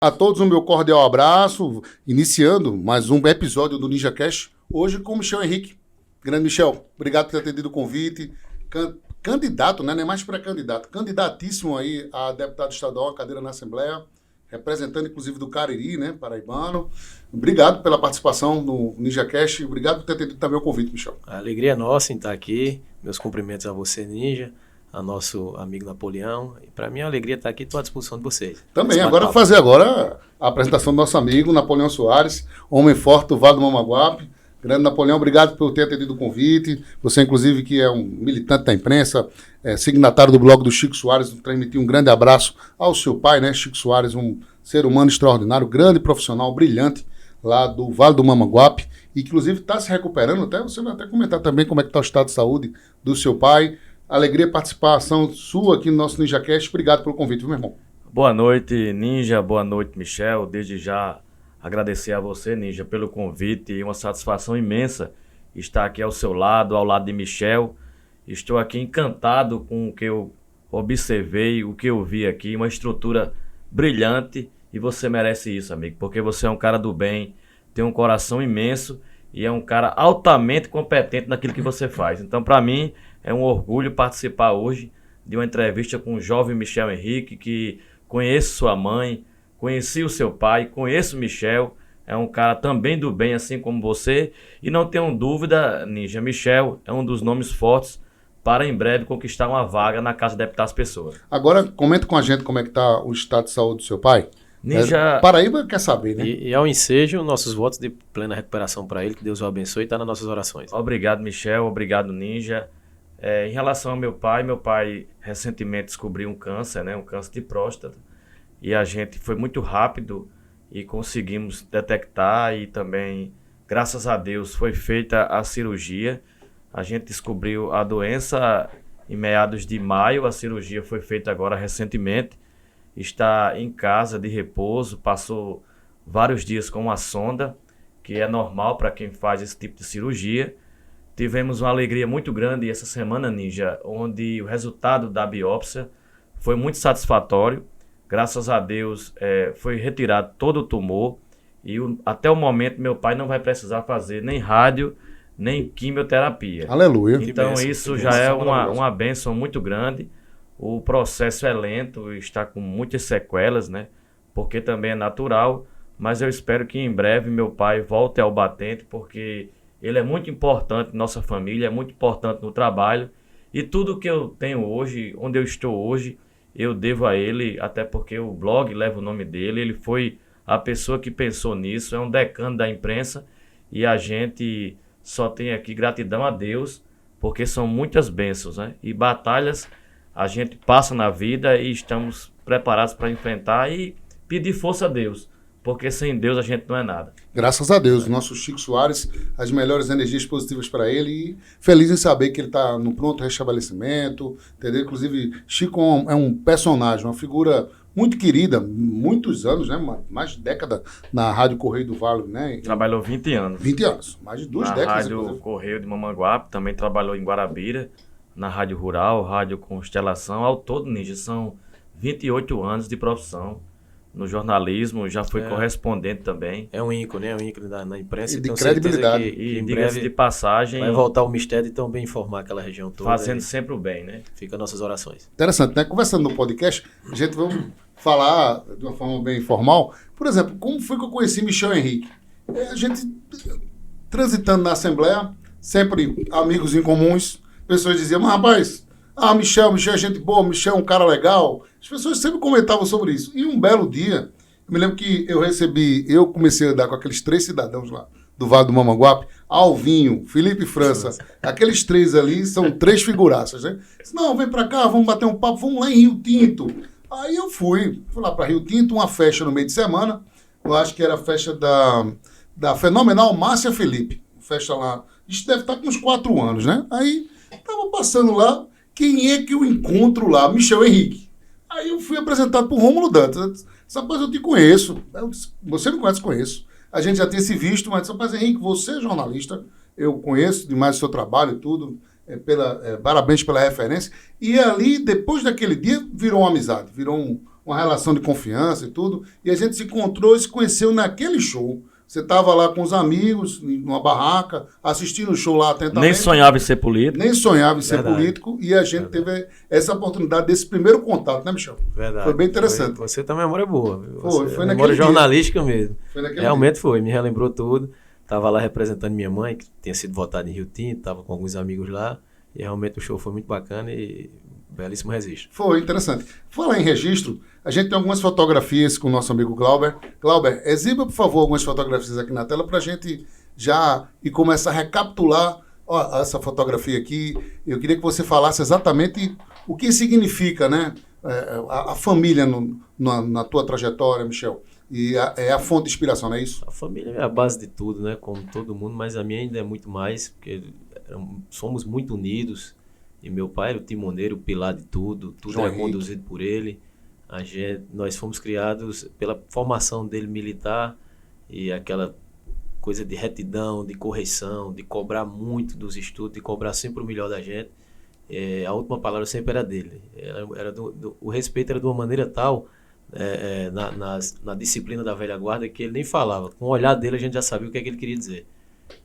A todos um meu cordial abraço, iniciando mais um episódio do Ninja Cash, hoje com o Michel Henrique. Grande Michel, obrigado por ter atendido o convite. Candidato, né? Não é mais pré-candidato, candidatíssimo aí a deputado estadual, a cadeira na Assembleia, representando inclusive do Cariri, né, paraibano. Obrigado pela participação no Ninja Cash, obrigado por ter atendido também o convite, Michel. A alegria é nossa em estar aqui, meus cumprimentos a você, Ninja, a nosso amigo Napoleão. E para mim é uma alegria estar aqui, estou à disposição de vocês. Também, agora vou fazer a apresentação do nosso amigo Napoleão Soares, homem forte do Vale do Mamanguape. Grande Napoleão, obrigado por ter atendido o convite. Você, inclusive, que é um militante da imprensa, signatário do blog do Chico Soares, transmitir um grande abraço ao seu pai, né? Chico Soares, um ser humano extraordinário, grande profissional, brilhante, lá do Vale do Mamanguape, e que, inclusive, está se recuperando. Até você vai até comentar também como é que está o estado de saúde do seu pai. Alegria a participação sua aqui no nosso NinjaCast. Obrigado pelo convite, meu irmão. Boa noite, Ninja. Boa noite, Michel. Desde já agradecer a você, Ninja, pelo convite e uma satisfação imensa estar aqui ao seu lado, ao lado de Michel. Estou aqui encantado com o que eu observei, o que eu vi aqui, uma estrutura brilhante, e você merece isso, amigo, porque você é um cara do bem, tem um coração imenso e é um cara altamente competente naquilo que você faz. Então, para mim, é um orgulho participar hoje de uma entrevista com o jovem Michel Henrique, que conheço sua mãe, conheci o seu pai, conheço o Michel, é um cara também do bem, assim como você, e não tenho dúvida, Ninja, Michel é um dos nomes fortes para em breve conquistar uma vaga na Casa de Deputados Pessoa. Agora, comenta com a gente como é que está o estado de saúde do seu pai. Ninja... Paraíba quer saber, né? E ao ensejo, nossos votos de plena recuperação para ele, que Deus o abençoe e está nas nossas orações. Obrigado, Michel, obrigado, Ninja. Em relação ao meu pai recentemente descobriu um câncer, né, um câncer de próstata, e a gente foi muito rápido e conseguimos detectar, e também, graças a Deus, foi feita a cirurgia. A gente descobriu a doença em meados de maio, a cirurgia foi feita agora recentemente, está em casa de repouso, passou vários dias com uma sonda, que é normal para quem faz esse tipo de cirurgia. Tivemos uma alegria muito grande essa semana, Ninja, onde o resultado da biópsia foi muito satisfatório. Graças a Deus foi retirado todo o tumor e até o momento meu pai não vai precisar fazer nem rádio, nem quimioterapia. Aleluia. Então isso já é uma bênção muito grande. O processo é lento, está com muitas sequelas, né? Porque também é natural, mas eu espero que em breve meu pai volte ao batente, porque ele é muito importante na nossa família, é muito importante no trabalho, e tudo que eu tenho hoje, onde eu estou hoje, eu devo a ele, até porque o blog leva o nome dele, ele foi a pessoa que pensou nisso, é um decano da imprensa, e a gente só tem aqui gratidão a Deus, porque são muitas bênçãos, né? E batalhas a gente passa na vida e estamos preparados para enfrentar e pedir força a Deus, porque sem Deus a gente não é nada. Graças a Deus, o nosso Chico Soares, as melhores energias positivas para ele, e feliz em saber que ele está no pronto restabelecimento, entendeu? Inclusive, Chico é um personagem, uma figura muito querida, muitos anos, né? Mais de década na Rádio Correio do Vale, né? Trabalhou 20 anos. 20 anos, mais de duas décadas. Na Rádio Correio de Mamanguape, também trabalhou em Guarabira, na Rádio Rural, Rádio Constelação. Ao todo, Ninja, são 28 anos de profissão no jornalismo, já foi correspondente também. É um ícone na imprensa. E de credibilidade. E diga-se de passagem, vai voltar o mistério e tão bem informar aquela região toda. Fazendo sempre o bem, né? Fica nossas orações. Interessante, né? Conversando no podcast, a gente vai falar de uma forma bem informal. Por exemplo, como foi que eu conheci Michel Henrique? A gente transitando na Assembleia, sempre amigos em comuns, pessoas diziam, mas rapaz, Michel é gente boa, Michel é um cara legal. As pessoas sempre comentavam sobre isso. E um belo dia, eu me lembro que eu comecei a andar com aqueles 3 cidadãos lá do Vale do Mamanguape, Alvinho, Felipe França, aqueles 3 ali são 3 figuraças, né? Disse, não, vem pra cá, vamos bater um papo, vamos lá em Rio Tinto. Aí eu fui lá pra Rio Tinto, uma festa no meio de semana, eu acho que era a festa da fenomenal Márcia Felipe, festa lá, isso deve estar com uns 4 anos, né? Aí tava passando lá, quem é que eu encontro lá? Michel Henrique. Aí eu fui apresentado por Rômulo Dantas. Rapaz, eu te conheço. Eu disse, você me conhece, conheço. A gente já tinha se visto, mas rapaz, Henrique, você é jornalista, eu conheço demais o seu trabalho e tudo, parabéns pela referência. E ali, depois daquele dia, virou uma amizade, virou uma relação de confiança e tudo, e a gente se encontrou e se conheceu naquele show. Você estava lá com os amigos, numa barraca, assistindo o show lá atentamente. Nem sonhava em ser político. Nem sonhava em ser Verdade. político, e a gente teve essa oportunidade desse primeiro contato, né, Michel? Verdade. Foi bem interessante. Você tem uma memória boa. Viu? Foi Você, naquele memória dia. jornalística mesmo. Foi naquele Realmente foi, me relembrou tudo. Estava lá representando minha mãe, que tinha sido votada em Rio Tinto, estava com alguns amigos lá, e realmente o show foi muito bacana e belíssimo registro. Foi interessante. Falar em registro, a gente tem algumas fotografias com o nosso amigo Glauber. Glauber, exiba, por favor, algumas fotografias aqui na tela para a gente já e começar a recapitular essa fotografia aqui. Eu queria que você falasse exatamente o que significa, né, a família na tua trajetória, Michel. E é a fonte de inspiração, não é isso? A família é a base de tudo, né? Como todo mundo, mas a minha ainda é muito mais, porque somos muito unidos. E meu pai era o timoneiro, o pilar de tudo João era Henrique. conduzido por ele. Nós fomos criados pela formação dele militar e aquela coisa de retidão, de correção, de cobrar muito dos estudos, de cobrar sempre o melhor da gente. A última palavra sempre era dele. O respeito era de uma maneira tal, na disciplina da velha guarda, que ele nem falava. Com o olhar dele a gente já sabia o que é que ele queria dizer.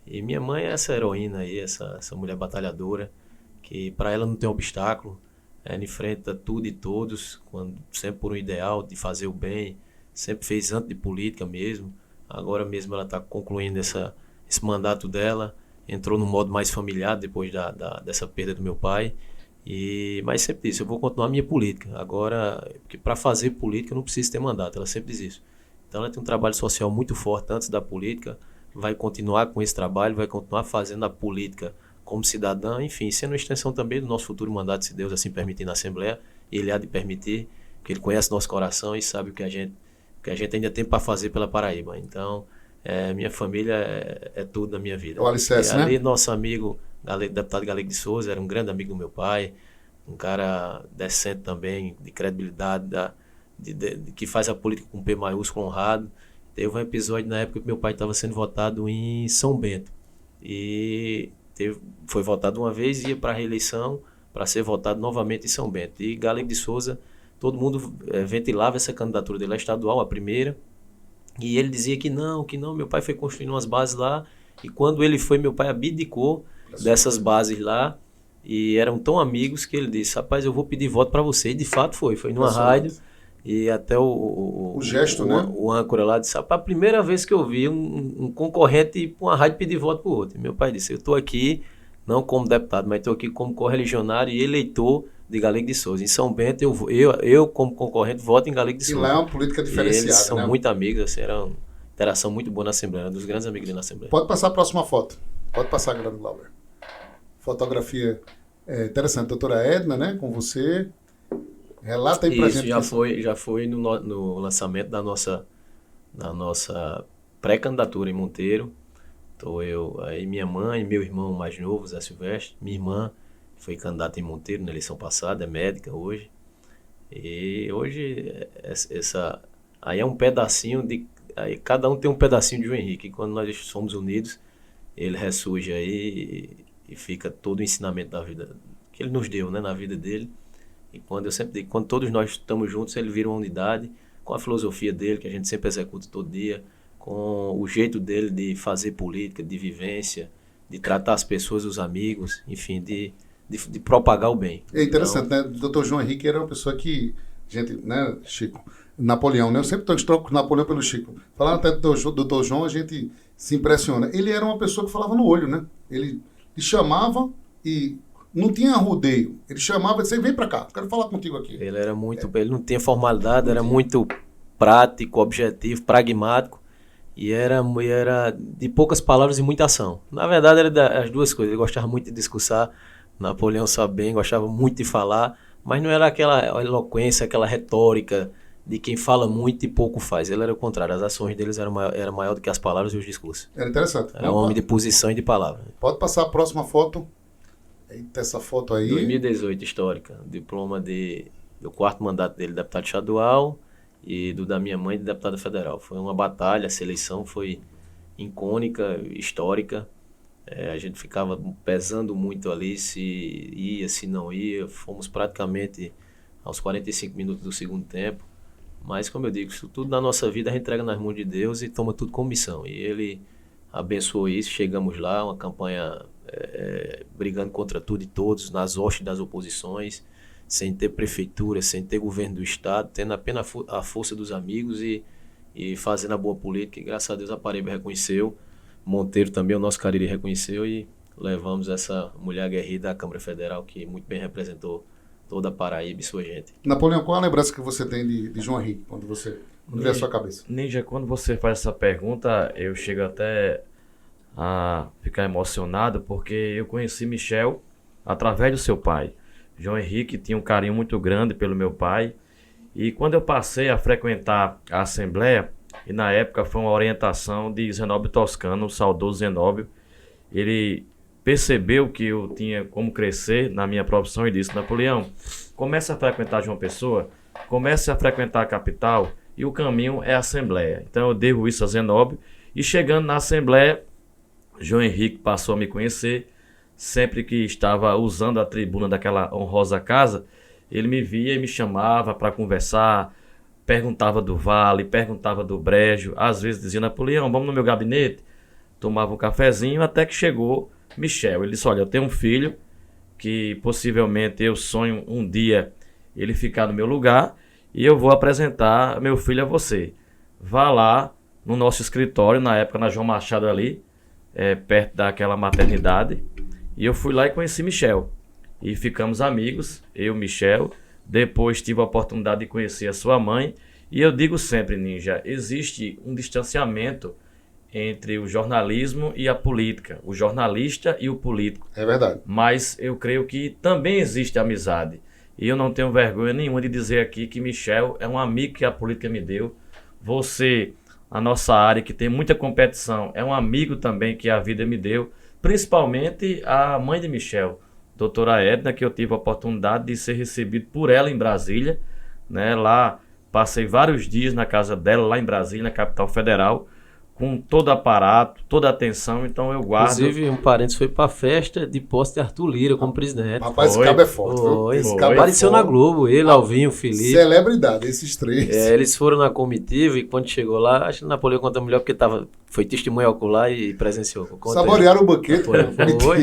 E minha mãe é essa heroína aí, essa mulher batalhadora, que para ela não tem obstáculo, ela enfrenta tudo e todos, sempre por um ideal de fazer o bem, sempre fez antes de política mesmo. Agora mesmo ela está concluindo esse mandato dela, entrou no modo mais familiar depois dessa perda do meu pai. Mas sempre disse, eu vou continuar a minha política. Agora, porque para fazer política eu não preciso ter mandato, ela sempre diz isso. Então ela tem um trabalho social muito forte antes da política, vai continuar com esse trabalho, vai continuar fazendo a política como cidadã, enfim, sendo uma extensão também do nosso futuro mandato, se Deus assim permitir na Assembleia, ele há de permitir, porque ele conhece nosso coração e sabe o que a gente ainda tem para fazer pela Paraíba. Então, minha família é tudo na minha vida. O alicerce, e ali, né? nosso amigo, deputado Galego de Souza, era um grande amigo do meu pai, um cara decente também, de credibilidade, que faz a política com P maiúsculo, honrado. Teve um episódio na época que meu pai estava sendo votado em São Bento. E foi votado uma vez, ia para a reeleição para ser votado novamente em São Bento. E Galego de Souza, todo mundo ventilava essa candidatura dele à estadual, a primeira, e ele dizia que não, meu pai foi construindo umas bases lá, e quando ele foi, meu pai abdicou dessas bases lá, e eram tão amigos que ele disse, rapaz, eu vou pedir voto para você, e de fato foi numa rádio, e até o gesto, né? O âncora lá disse, rapaz, a primeira vez que eu vi um concorrente ir para uma rádio pedir voto para o outro. E meu pai disse, eu estou aqui, não como deputado, mas estou aqui como correligionário e eleitor de Galego de Souza. Em São Bento, eu como concorrente, voto em Galego de Souza. E lá é uma política diferenciada, eles são né? muito amigos, assim, era uma interação muito boa na Assembleia, era um dos grandes amigos dele na Assembleia. Pode passar a próxima foto. Pode passar, grande Glauber. Fotografia interessante. Doutora Edna, né? Com você. Relata aí pra Isso, gente. já foi no lançamento da nossa pré-candidatura em Monteiro. Então aí minha mãe, meu irmão mais novo, Zé Silvestre, minha irmã foi candidata em Monteiro na eleição passada, é médica hoje. E hoje aí é um pedacinho aí cada um tem um pedacinho de João Henrique. E quando nós somos unidos, ele ressurge aí e fica todo o ensinamento da vida que ele nos deu, né, na vida dele. E quando eu sempre digo, quando todos nós estamos juntos, ele vira uma unidade, com a filosofia dele, que a gente sempre executa todo dia, com o jeito dele de fazer política, de vivência, de tratar as pessoas, os amigos, enfim, de propagar o bem. É interessante, né? O doutor João Henrique era uma pessoa que, gente, né, Chico? Napoleão, né? Eu sempre troco Napoleão pelo Chico. Falando até do doutor João, a gente se impressiona. Ele era uma pessoa que falava no olho, né? Ele chamava e não tinha rodeio. Ele chamava e disse, vem pra cá, quero falar contigo aqui. Ele era muito, ele não tinha formalidade, era muito prático, objetivo, pragmático e era de poucas palavras e muita ação. Na verdade, era as duas coisas. Ele gostava muito de discursar, Napoleão sabe bem, gostava muito de falar, mas não era aquela eloquência, aquela retórica de quem fala muito e pouco faz. Ele era o contrário, as ações deles eram maior do que as palavras e os discursos. Era interessante. Era um homem de posição e de palavra. Pode passar a próxima foto. Eita, essa foto aí. 2018, histórica. Diploma do quarto mandato dele, deputado estadual, e do da minha mãe, de deputada federal. Foi uma batalha, a seleção foi icônica, histórica. A gente ficava pesando muito ali se ia, se não ia. Fomos praticamente aos 45 minutos do segundo tempo. Mas, como eu digo, isso tudo na nossa vida a gente entrega nas mãos de Deus e toma tudo como missão. E Ele abençoou isso, chegamos lá, uma campanha brigando contra tudo e todos, nas hostes das oposições, sem ter prefeitura, sem ter governo do Estado, tendo apenas a força dos amigos e fazendo a boa política. E graças a Deus a Paraíba reconheceu, Monteiro também, o nosso Cariri reconheceu e levamos essa mulher aguerrida à Câmara Federal, que muito bem representou toda a Paraíba e sua gente. Napoleão, qual a lembrança que você tem de João Henrique, quando vê a sua cabeça? Ninja, quando você faz essa pergunta, eu chego até a ficar emocionado, porque eu conheci Michel através do seu pai. João Henrique tinha um carinho muito grande pelo meu pai, e quando eu passei a frequentar a Assembleia, e na época foi uma orientação de Zenóbio Toscano, o saudoso Zenóbio, ele percebeu que eu tinha como crescer na minha profissão e disse: Napoleão, comece a frequentar João Pessoa, comece a frequentar a capital e o caminho é a Assembleia. Então eu devo isso a Zenóbio, e chegando na Assembleia, João Henrique passou a me conhecer. Sempre que estava usando a tribuna daquela honrosa casa, ele me via e me chamava para conversar, perguntava do Vale, perguntava do Brejo, às vezes dizia: Napoleão, vamos no meu gabinete? Tomava um cafezinho, até que chegou Michel. Ele disse: olha, eu tenho um filho que possivelmente eu sonho um dia ele ficar no meu lugar e eu vou apresentar meu filho a você. Vá lá no nosso escritório, na época na João Machado ali, perto daquela maternidade. E eu fui lá e conheci Michel. E ficamos amigos, eu e Michel. Depois tive a oportunidade de conhecer a sua mãe. E eu digo sempre, Ninja, existe um distanciamento entre o jornalismo e a política, o jornalista e o político. É verdade. Mas eu creio que também existe amizade. E eu não tenho vergonha nenhuma de dizer aqui que Michel é um amigo que a política me deu. Você, a nossa área, que tem muita competição, é um amigo também que a vida me deu. Principalmente a mãe de Michel, doutora Edna, que eu tive a oportunidade de ser recebido por ela em Brasília, né? Lá passei vários dias na casa dela, lá em Brasília, na capital federal, com todo aparato, toda a atenção, então eu guardo... Inclusive, um parênteses, foi pra festa de posse de Arthur Lira como presidente. Rapaz, esse cabo é forte, viu? Esse cabo Apareceu na Globo, ele, Alvinho, Felipe. Celebridade, esses três. Eles foram na comitiva e quando chegou lá, acho que Napoleão conta melhor porque foi testemunha ocular e presenciou. Saborearam o banquete. Foi.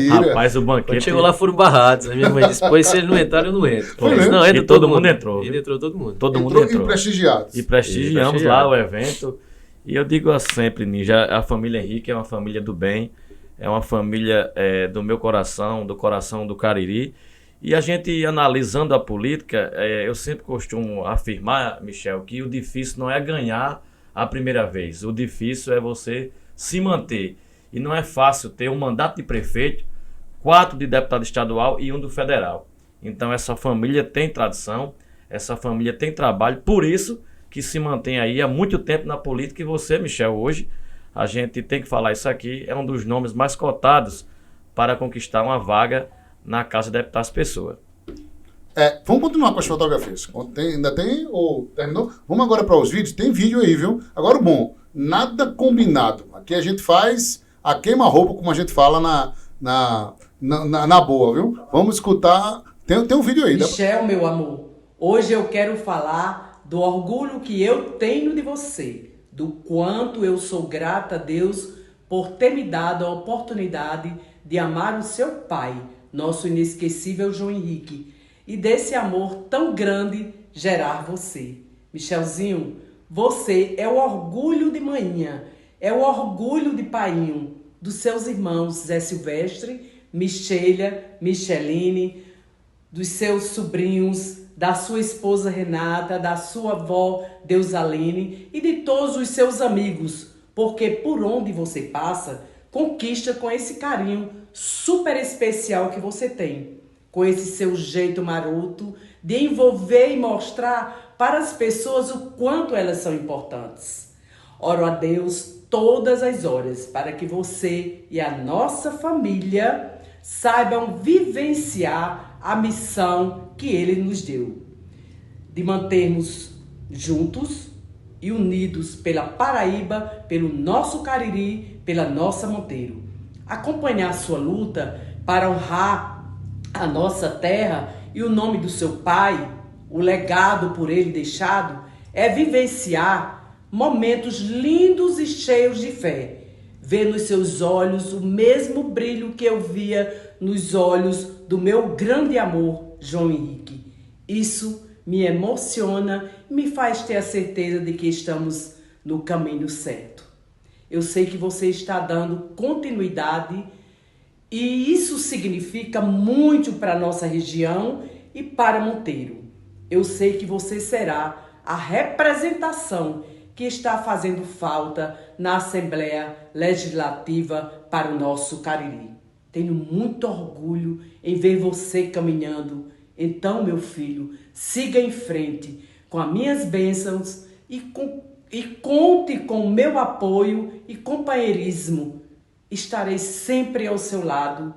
Rapaz, o banquete... Quando chegou lá foram barrados. A minha mãe disse: pois se eles não entraram, eu não entro. Foi mesmo? Não, entra E todo mundo entrou. Ele entrou todo mundo. Todo mundo entrou. E prestigiados. E prestigiamos E lá o evento. E eu digo sempre, Ninja, a família Henrique é uma família do bem, é uma família do meu coração, do coração do Cariri. E a gente, analisando a política, eu sempre costumo afirmar, Michel, que o difícil não é ganhar a primeira vez. O difícil é você se manter. E não é fácil ter um mandato de prefeito, 4 de deputado estadual e 1 do federal. Então essa família tem tradição, essa família tem trabalho, por isso que se mantém aí há muito tempo na política. E você, Michel, hoje, a gente tem que falar isso aqui, é um dos nomes mais cotados para conquistar uma vaga na Casa de Deputados Pessoa. Vamos continuar com as fotografias. Ainda tem ou terminou? Vamos agora para os vídeos. Tem vídeo aí, viu? Agora o bom, nada combinado. Aqui a gente faz a queima-roupa, como a gente fala na boa, viu? Vamos escutar. Tem um vídeo aí. Michel, meu amor, hoje eu quero falar do orgulho que eu tenho de você, do quanto eu sou grata a Deus por ter me dado a oportunidade de amar o seu pai, nosso inesquecível João Henrique, e desse amor tão grande gerar você. Michelzinho, você é o orgulho de manhã, é o orgulho de painho dos seus irmãos Zé Silvestre, Michelia, Micheline, dos seus sobrinhos, da sua esposa Renata, da sua avó Deusaline e de todos os seus amigos, porque por onde você passa, conquista com esse carinho super especial que você tem, com esse seu jeito maroto de envolver e mostrar para as pessoas o quanto elas são importantes. Oro a Deus todas as horas para que você e a nossa família saibam vivenciar a missão que Ele nos deu, de mantermos juntos e unidos pela Paraíba, pelo nosso Cariri, pela nossa Monteiro. Acompanhar sua luta para honrar a nossa terra e o nome do seu pai, o legado por ele deixado, é vivenciar momentos lindos e cheios de fé. Ver nos seus olhos o mesmo brilho que eu via nos olhos do meu grande amor, João Henrique. Isso me emociona e me faz ter a certeza de que estamos no caminho certo. Eu sei que você está dando continuidade e isso significa muito para a nossa região e para Monteiro. Eu sei que você será a representação que está fazendo falta na Assembleia Legislativa para o nosso Cariri. Tenho muito orgulho em ver você caminhando. Então, meu filho, siga em frente com as minhas bênçãos e conte com o meu apoio e companheirismo. Estarei sempre ao seu lado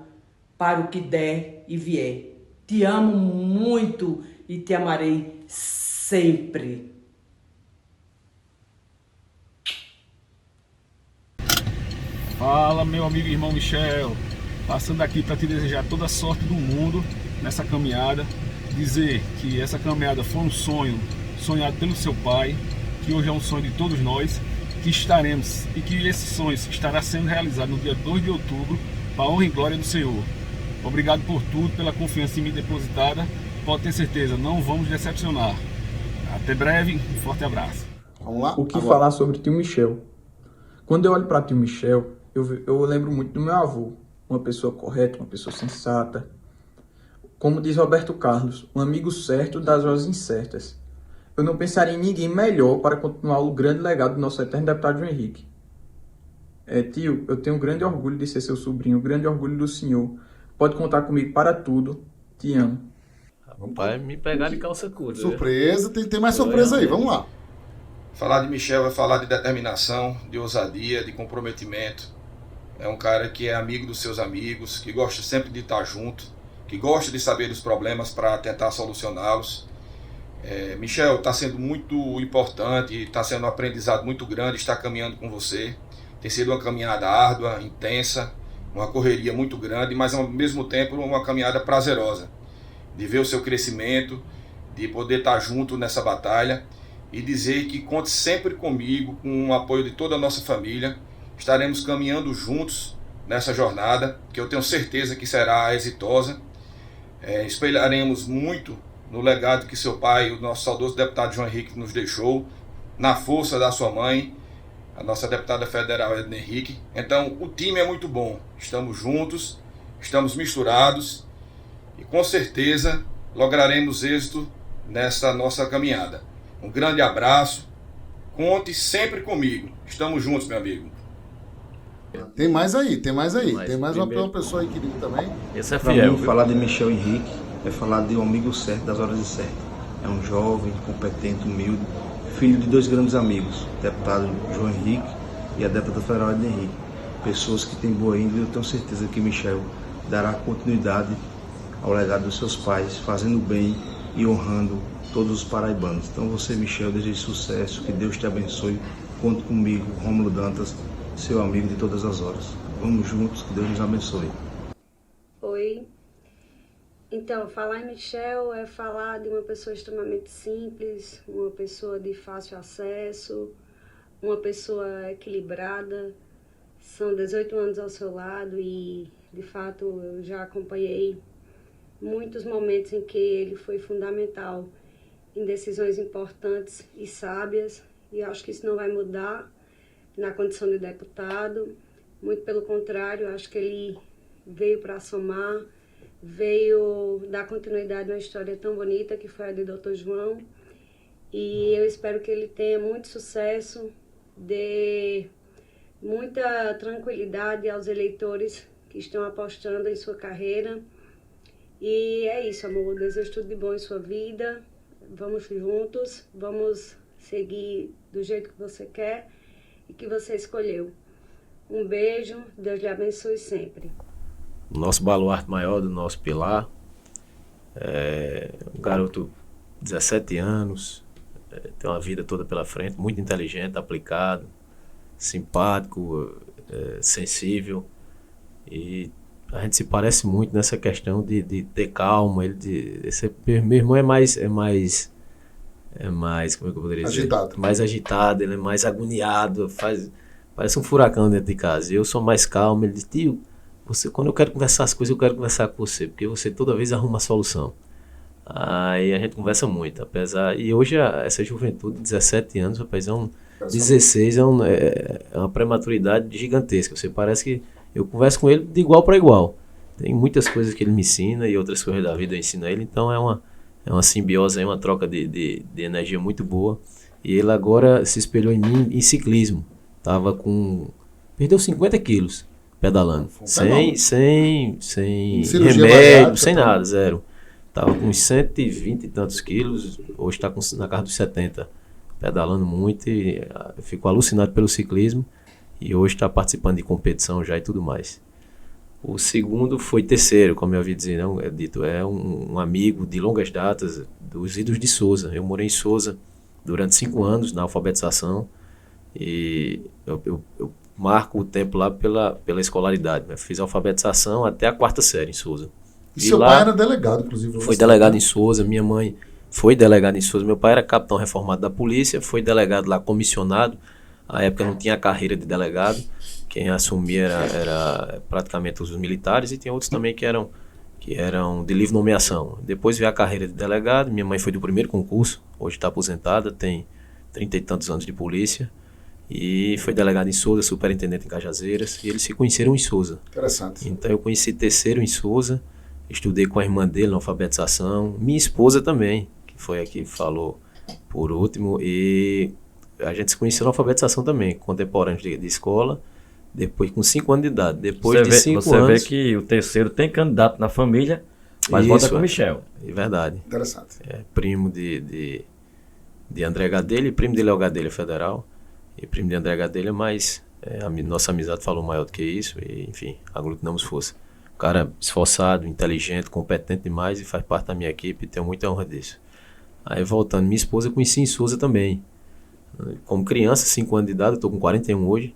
para o que der e vier. Te amo muito e te amarei sempre. Fala, meu amigo e irmão Michel, passando aqui para te desejar toda a sorte do mundo nessa caminhada, dizer que essa caminhada foi um sonho sonhado pelo seu pai, que hoje é um sonho de todos nós, que estaremos e que esse sonho estará sendo realizado no dia 2 de outubro, para a honra e glória do Senhor. Obrigado por tudo, pela confiança em mim depositada, pode ter certeza, não vamos decepcionar. Até breve, um forte abraço. Vamos lá? O que Agora. falar sobre tio Michel? Quando eu olho para tio Michel, eu lembro muito do meu avô, uma pessoa correta, uma pessoa sensata. Como diz Roberto Carlos, um amigo certo das horas incertas. Eu não pensaria em ninguém melhor para continuar o grande legado do nosso eterno deputado João Henrique. Tio, eu tenho grande orgulho de ser seu sobrinho, grande orgulho do senhor. Pode contar comigo para tudo. Te amo. Rapaz, me pegar de calça curta. Surpresa, tem mais surpresa aí, vamos lá. Falar de Michel é falar de determinação, de ousadia, de comprometimento. É um cara que é amigo dos seus amigos, que gosta sempre de estar junto, que gosta de saber dos problemas para tentar solucioná-los. Michel, está sendo muito importante, está sendo um aprendizado muito grande estar caminhando com você. Tem sido uma caminhada árdua, intensa, uma correria muito grande, mas ao mesmo tempo uma caminhada prazerosa. De ver o seu crescimento, de poder estar junto nessa batalha e dizer que conte sempre comigo, com o apoio de toda a nossa família. Estaremos caminhando juntos nessa jornada, que eu tenho certeza que será exitosa. Espelharemos muito no legado que seu pai, o nosso saudoso deputado João Henrique, nos deixou, na força da sua mãe, a nossa deputada federal Edna Henrique. Então, o time é muito bom. Estamos juntos, estamos misturados e com certeza lograremos êxito nessa nossa caminhada. Um grande abraço, conte sempre comigo. Estamos juntos, meu amigo. Tem mais aí. Tem mais primeiro. uma pessoa aí querida também. Esse é Para fiel. mim, falar de Michel Henrique é falar de um amigo certo das horas certas. É um jovem, competente, humilde, filho de dois grandes amigos, o deputado João Henrique e a deputada federal Edna Henrique. Pessoas que têm boa índole, eu tenho certeza que Michel dará continuidade ao legado dos seus pais, fazendo bem e honrando todos os paraibanos. Então você, Michel, desejo sucesso, que Deus te abençoe. Conte comigo, Rômulo Dantas, seu amigo de todas as horas. Vamos juntos, que Deus nos abençoe. Oi. Então, falar em Michel é falar de uma pessoa extremamente simples, uma pessoa de fácil acesso, uma pessoa equilibrada. São 18 anos ao seu lado e, de fato, eu já acompanhei muitos momentos em que ele foi fundamental em decisões importantes e sábias, e acho que isso não vai mudar na condição de deputado. Muito pelo contrário, acho que ele veio para somar, veio dar continuidade a uma história tão bonita que foi a de Dr. João, e eu espero que ele tenha muito sucesso, dê muita tranquilidade aos eleitores que estão apostando em sua carreira. E é isso, amor, eu desejo tudo de bom em sua vida, vamos juntos, vamos seguir do jeito que você quer e que você escolheu. Um beijo, Deus lhe abençoe sempre. O nosso baluarte maior, do nosso pilar, um garoto de 17 anos, tem uma vida toda pela frente, muito inteligente, aplicado, simpático, sensível, e a gente se parece muito nessa questão de ter calma. Meu irmão é mais é mais, como é que eu poderia dizer? Agitado. Mais agitado, ele é mais agoniado, parece um furacão dentro de casa. Eu sou mais calmo, ele diz, tio, quando eu quero conversar as coisas, eu quero conversar com você, porque você toda vez arruma a solução. Aí a gente conversa muito, e hoje essa juventude, 17 anos, rapaz, 16 é uma prematuridade gigantesca. Você parece que eu converso com ele de igual para igual. Tem muitas coisas que ele me ensina e outras coisas da vida eu ensino a ele, então é uma simbiose, uma troca de energia muito boa. E ele agora se espelhou em mim em ciclismo. Perdeu 50 quilos pedalando, sem remédio, sem nada, zero. Tava com uns 120 e tantos quilos, hoje está na casa dos 70, pedalando muito e ficou alucinado pelo ciclismo e hoje está participando de competição já e tudo mais. O segundo foi terceiro, como eu havia dizer, não, é dito, é um amigo de longas datas, dos idos de Souza. Eu morei em Souza durante 5 anos na alfabetização e eu marco o tempo lá pela escolaridade. Eu fiz a alfabetização até a 4ª série em Souza. E seu pai era delegado, inclusive. Foi delegado em Souza, minha mãe foi delegada em Souza. Meu pai era capitão reformado da polícia, foi delegado lá, comissionado. Na época não tinha carreira de delegado. Quem assumia era praticamente os militares e tinha outros também que eram de livre nomeação. Depois veio a carreira de delegado. Minha mãe foi do primeiro concurso, hoje está aposentada, tem 30 e tantos anos de polícia. E foi delegado em Souza, superintendente em Cajazeiras. E eles se conheceram em Souza. Interessante. Então eu conheci terceiro em Souza. Estudei com a irmã dele na alfabetização, minha esposa também, que foi a que falou por último, e a gente se conheceu na alfabetização também, contemporâneo de escola, depois com 5 anos de idade. Depois de 5 anos... Você vê que o terceiro tem candidato na família, mas vota com o Michel. É verdade. Interessante. É primo de André Gadelha, e primo de Léo Gadelha Federal, e primo de André Gadelha, mas nossa amizade falou maior do que isso, e enfim, aglutinamos força. Cara esforçado, inteligente, competente demais e faz parte da minha equipe e tenho muita honra disso. Aí voltando, minha esposa eu conheci em Souza também. Como criança, 5 anos de idade, eu estou com 41 hoje.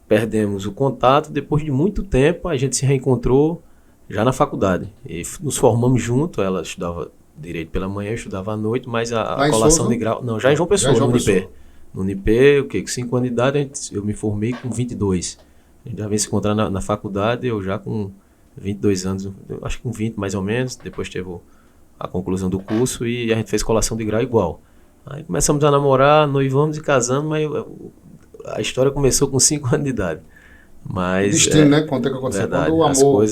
Perdemos o contato, depois de muito tempo a gente se reencontrou já na faculdade. E nos formamos juntos, ela estudava Direito pela manhã, eu estudava à noite, mas a colação de grau... Não, já em João Pessoa, no Unipê. No Unipê, com 5 anos de idade, eu me formei com 22. A gente já veio se encontrar na faculdade, eu já com 22 anos, acho que com 20 mais ou menos, depois teve a conclusão do curso e a gente fez colação de grau igual. Aí começamos a namorar, noivamos e casamos, mas a história começou com 5 anos de idade. Mas, destino, né? Quanto é que aconteceu? Verdade, quando o amor...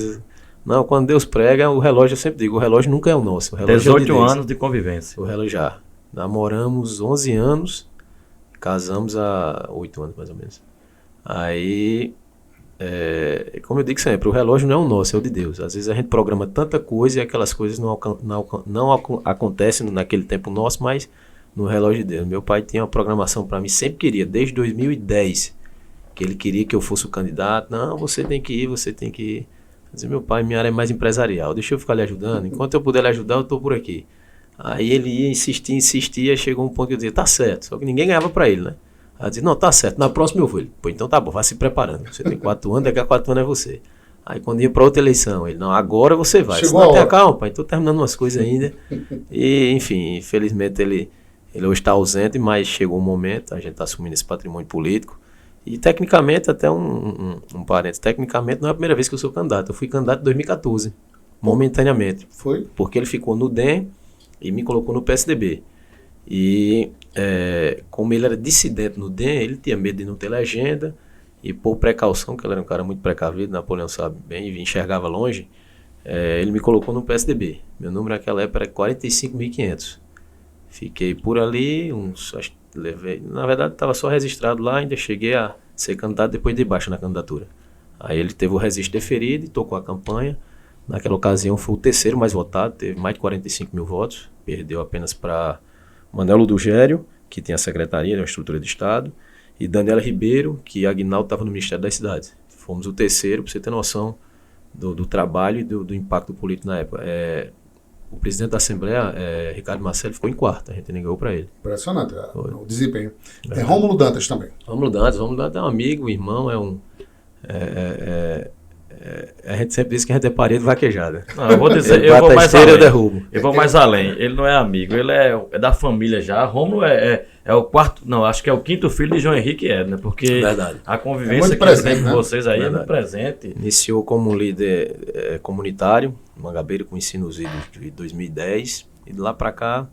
Não, quando Deus prega, o relógio, eu sempre digo, o relógio nunca é o nosso. O relógio 18 anos de convivência. O relógio já. Namoramos 11 anos, casamos há 8 anos mais ou menos. Aí... como eu digo sempre, o relógio não é o nosso, é o de Deus. Às vezes a gente programa tanta coisa e aquelas coisas não acontecem naquele tempo nosso, mas no relógio de Deus. Meu pai tinha uma programação para mim, sempre queria, desde 2010, que ele queria que eu fosse o candidato. Não, você tem que ir. Eu dizia, meu pai, minha área é mais empresarial, deixa eu ficar lhe ajudando, enquanto eu puder lhe ajudar, eu estou por aqui. Aí ele ia insistia, chegou um ponto que eu dizia, tá certo, só que ninguém ganhava para ele, né? Aí eu dizia, não, tá certo, na próxima eu vou. Ele, pô, então tá bom, vai se preparando. Você tem 4 anos, daqui a 4 anos é você. Aí quando ia para outra eleição, ele, não, agora você vai. Chegou a hora. Calma, pai, tô terminando umas coisas ainda. E, enfim, infelizmente ele hoje está ausente, mas chegou o momento, a gente está assumindo esse patrimônio político. E tecnicamente, até um parênteses, tecnicamente não é a primeira vez que eu sou candidato. Eu fui candidato em 2014, momentaneamente. Foi? Porque ele ficou no DEM e me colocou no PSDB. E como ele era dissidente no DEM, ele tinha medo de não ter legenda e por precaução, que ele era um cara muito precavido, Napoleão sabe bem, e enxergava longe, ele me colocou no PSDB. Meu número naquela época era 45.500. Fiquei por ali, na verdade estava só registrado lá, ainda cheguei a ser candidato depois de baixa na candidatura. Aí ele teve o registro deferido e tocou a campanha. Naquela ocasião foi o terceiro mais votado, teve mais de 45 mil votos, perdeu apenas para Manuel Ludogério, que tem a secretaria, uma estrutura de Estado, e Daniela Ribeiro, que Aguinaldo estava no Ministério das Cidades. Fomos o terceiro, para você ter noção do trabalho e do impacto político na época. O presidente da Assembleia, Ricardo Marcelo, ficou em quarto, a gente nem ganhou para ele. Impressionante o desempenho. Tem Rômulo Dantas também. Rômulo Dantas é um amigo, irmão, A gente sempre diz que a gente é parede vaquejada. Não, eu vou dizer, eu vou mais além. Eu vou mais além. Ele não é amigo, ele é da família já. Rômulo é o quarto, não, acho que é o quinto filho de João Henrique Edna, porque Verdade. a convivência que presente, tem com né? vocês aí é Verdade. muito presente. Iniciou como líder comunitário, Mangabeira com Ensino Zido de 2010, e de lá para cá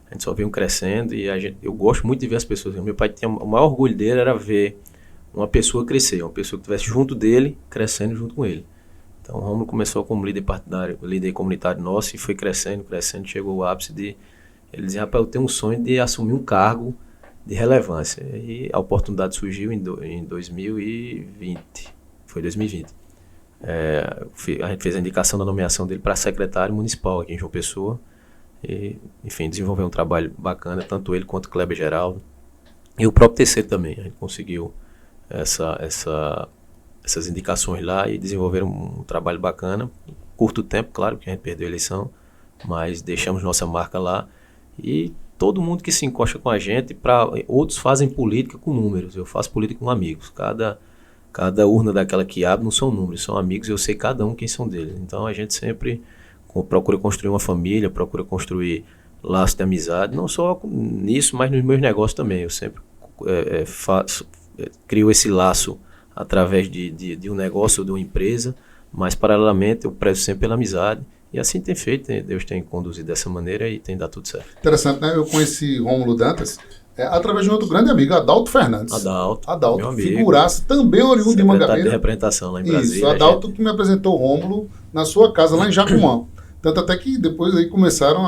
a gente só veio crescendo e eu gosto muito de ver as pessoas. Meu pai tinha, o maior orgulho dele era ver uma pessoa crescer, uma pessoa que estivesse junto dele, crescendo junto com ele. Então o Rômulo começou como líder partidário, líder comunitário nosso e foi crescendo, chegou ao ápice de... Ele dizia, rapaz, eu tenho um sonho de assumir um cargo de relevância. E a oportunidade surgiu em 2020. Foi 2020. A gente fez a indicação da nomeação dele para secretário municipal aqui em João Pessoa. E, enfim, desenvolveu um trabalho bacana, tanto ele quanto o Kleber Geraldo. E o próprio terceiro também. A gente conseguiu essas indicações lá e desenvolveram um trabalho bacana. Curto tempo, claro, porque a gente perdeu a eleição, mas deixamos nossa marca lá. E todo mundo que se encosta com a gente, outros fazem política com números, eu faço política com amigos. Cada urna daquela que abre não são números, são amigos, eu sei cada um quem são deles. Então a gente sempre procura construir uma família, procura construir laços de amizade, não só nisso, mas nos meus negócios também. Eu sempre crio esse laço através de um negócio ou de uma empresa, mas paralelamente eu prezo sempre pela amizade. E assim tem feito, Deus tem conduzido dessa maneira e tem dado tudo certo. Interessante, né? Eu conheci Rômulo Dantas através de um outro grande amigo, Adalto Fernandes. Adalto, figuraça, também oriundo de Mangabeira. De representação lá em Brasília. Isso, Adalto que me apresentou o Rômulo na sua casa, lá em Jacumã. Tanto até que depois aí começaram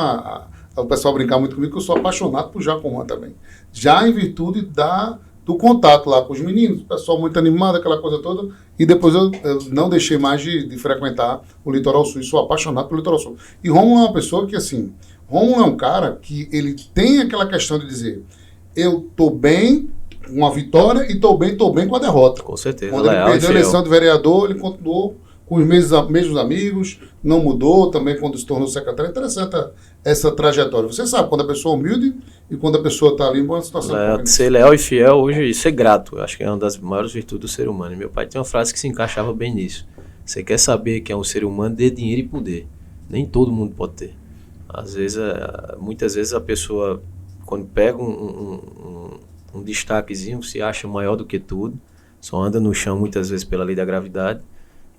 o pessoal brincar muito comigo, que eu sou apaixonado por Jacumã também. Já em virtude do contato lá com os meninos, o pessoal muito animado, aquela coisa toda, e depois eu não deixei mais de frequentar o Litoral Sul, e sou apaixonado pelo Litoral Sul. E Rômulo é uma pessoa que, assim, Rômulo é um cara que ele tem aquela questão de dizer, eu tô bem com uma vitória e tô bem com a derrota. Com certeza. Quando ele perdeu a eleição de vereador, ele continuou com os mesmos amigos, não mudou também quando se tornou secretário. É interessante essa trajetória. Você sabe, quando a pessoa é humilde e quando a pessoa está ali em boa situação. Ser leal e fiel hoje e ser grato, eu acho que é uma das maiores virtudes do ser humano. E meu pai tem uma frase que se encaixava bem nisso. Você quer saber que é um ser humano, dê dinheiro e poder. Nem todo mundo pode ter. Às vezes, muitas vezes a pessoa, quando pega um destaquezinho, se acha maior do que tudo, só anda no chão muitas vezes pela lei da gravidade.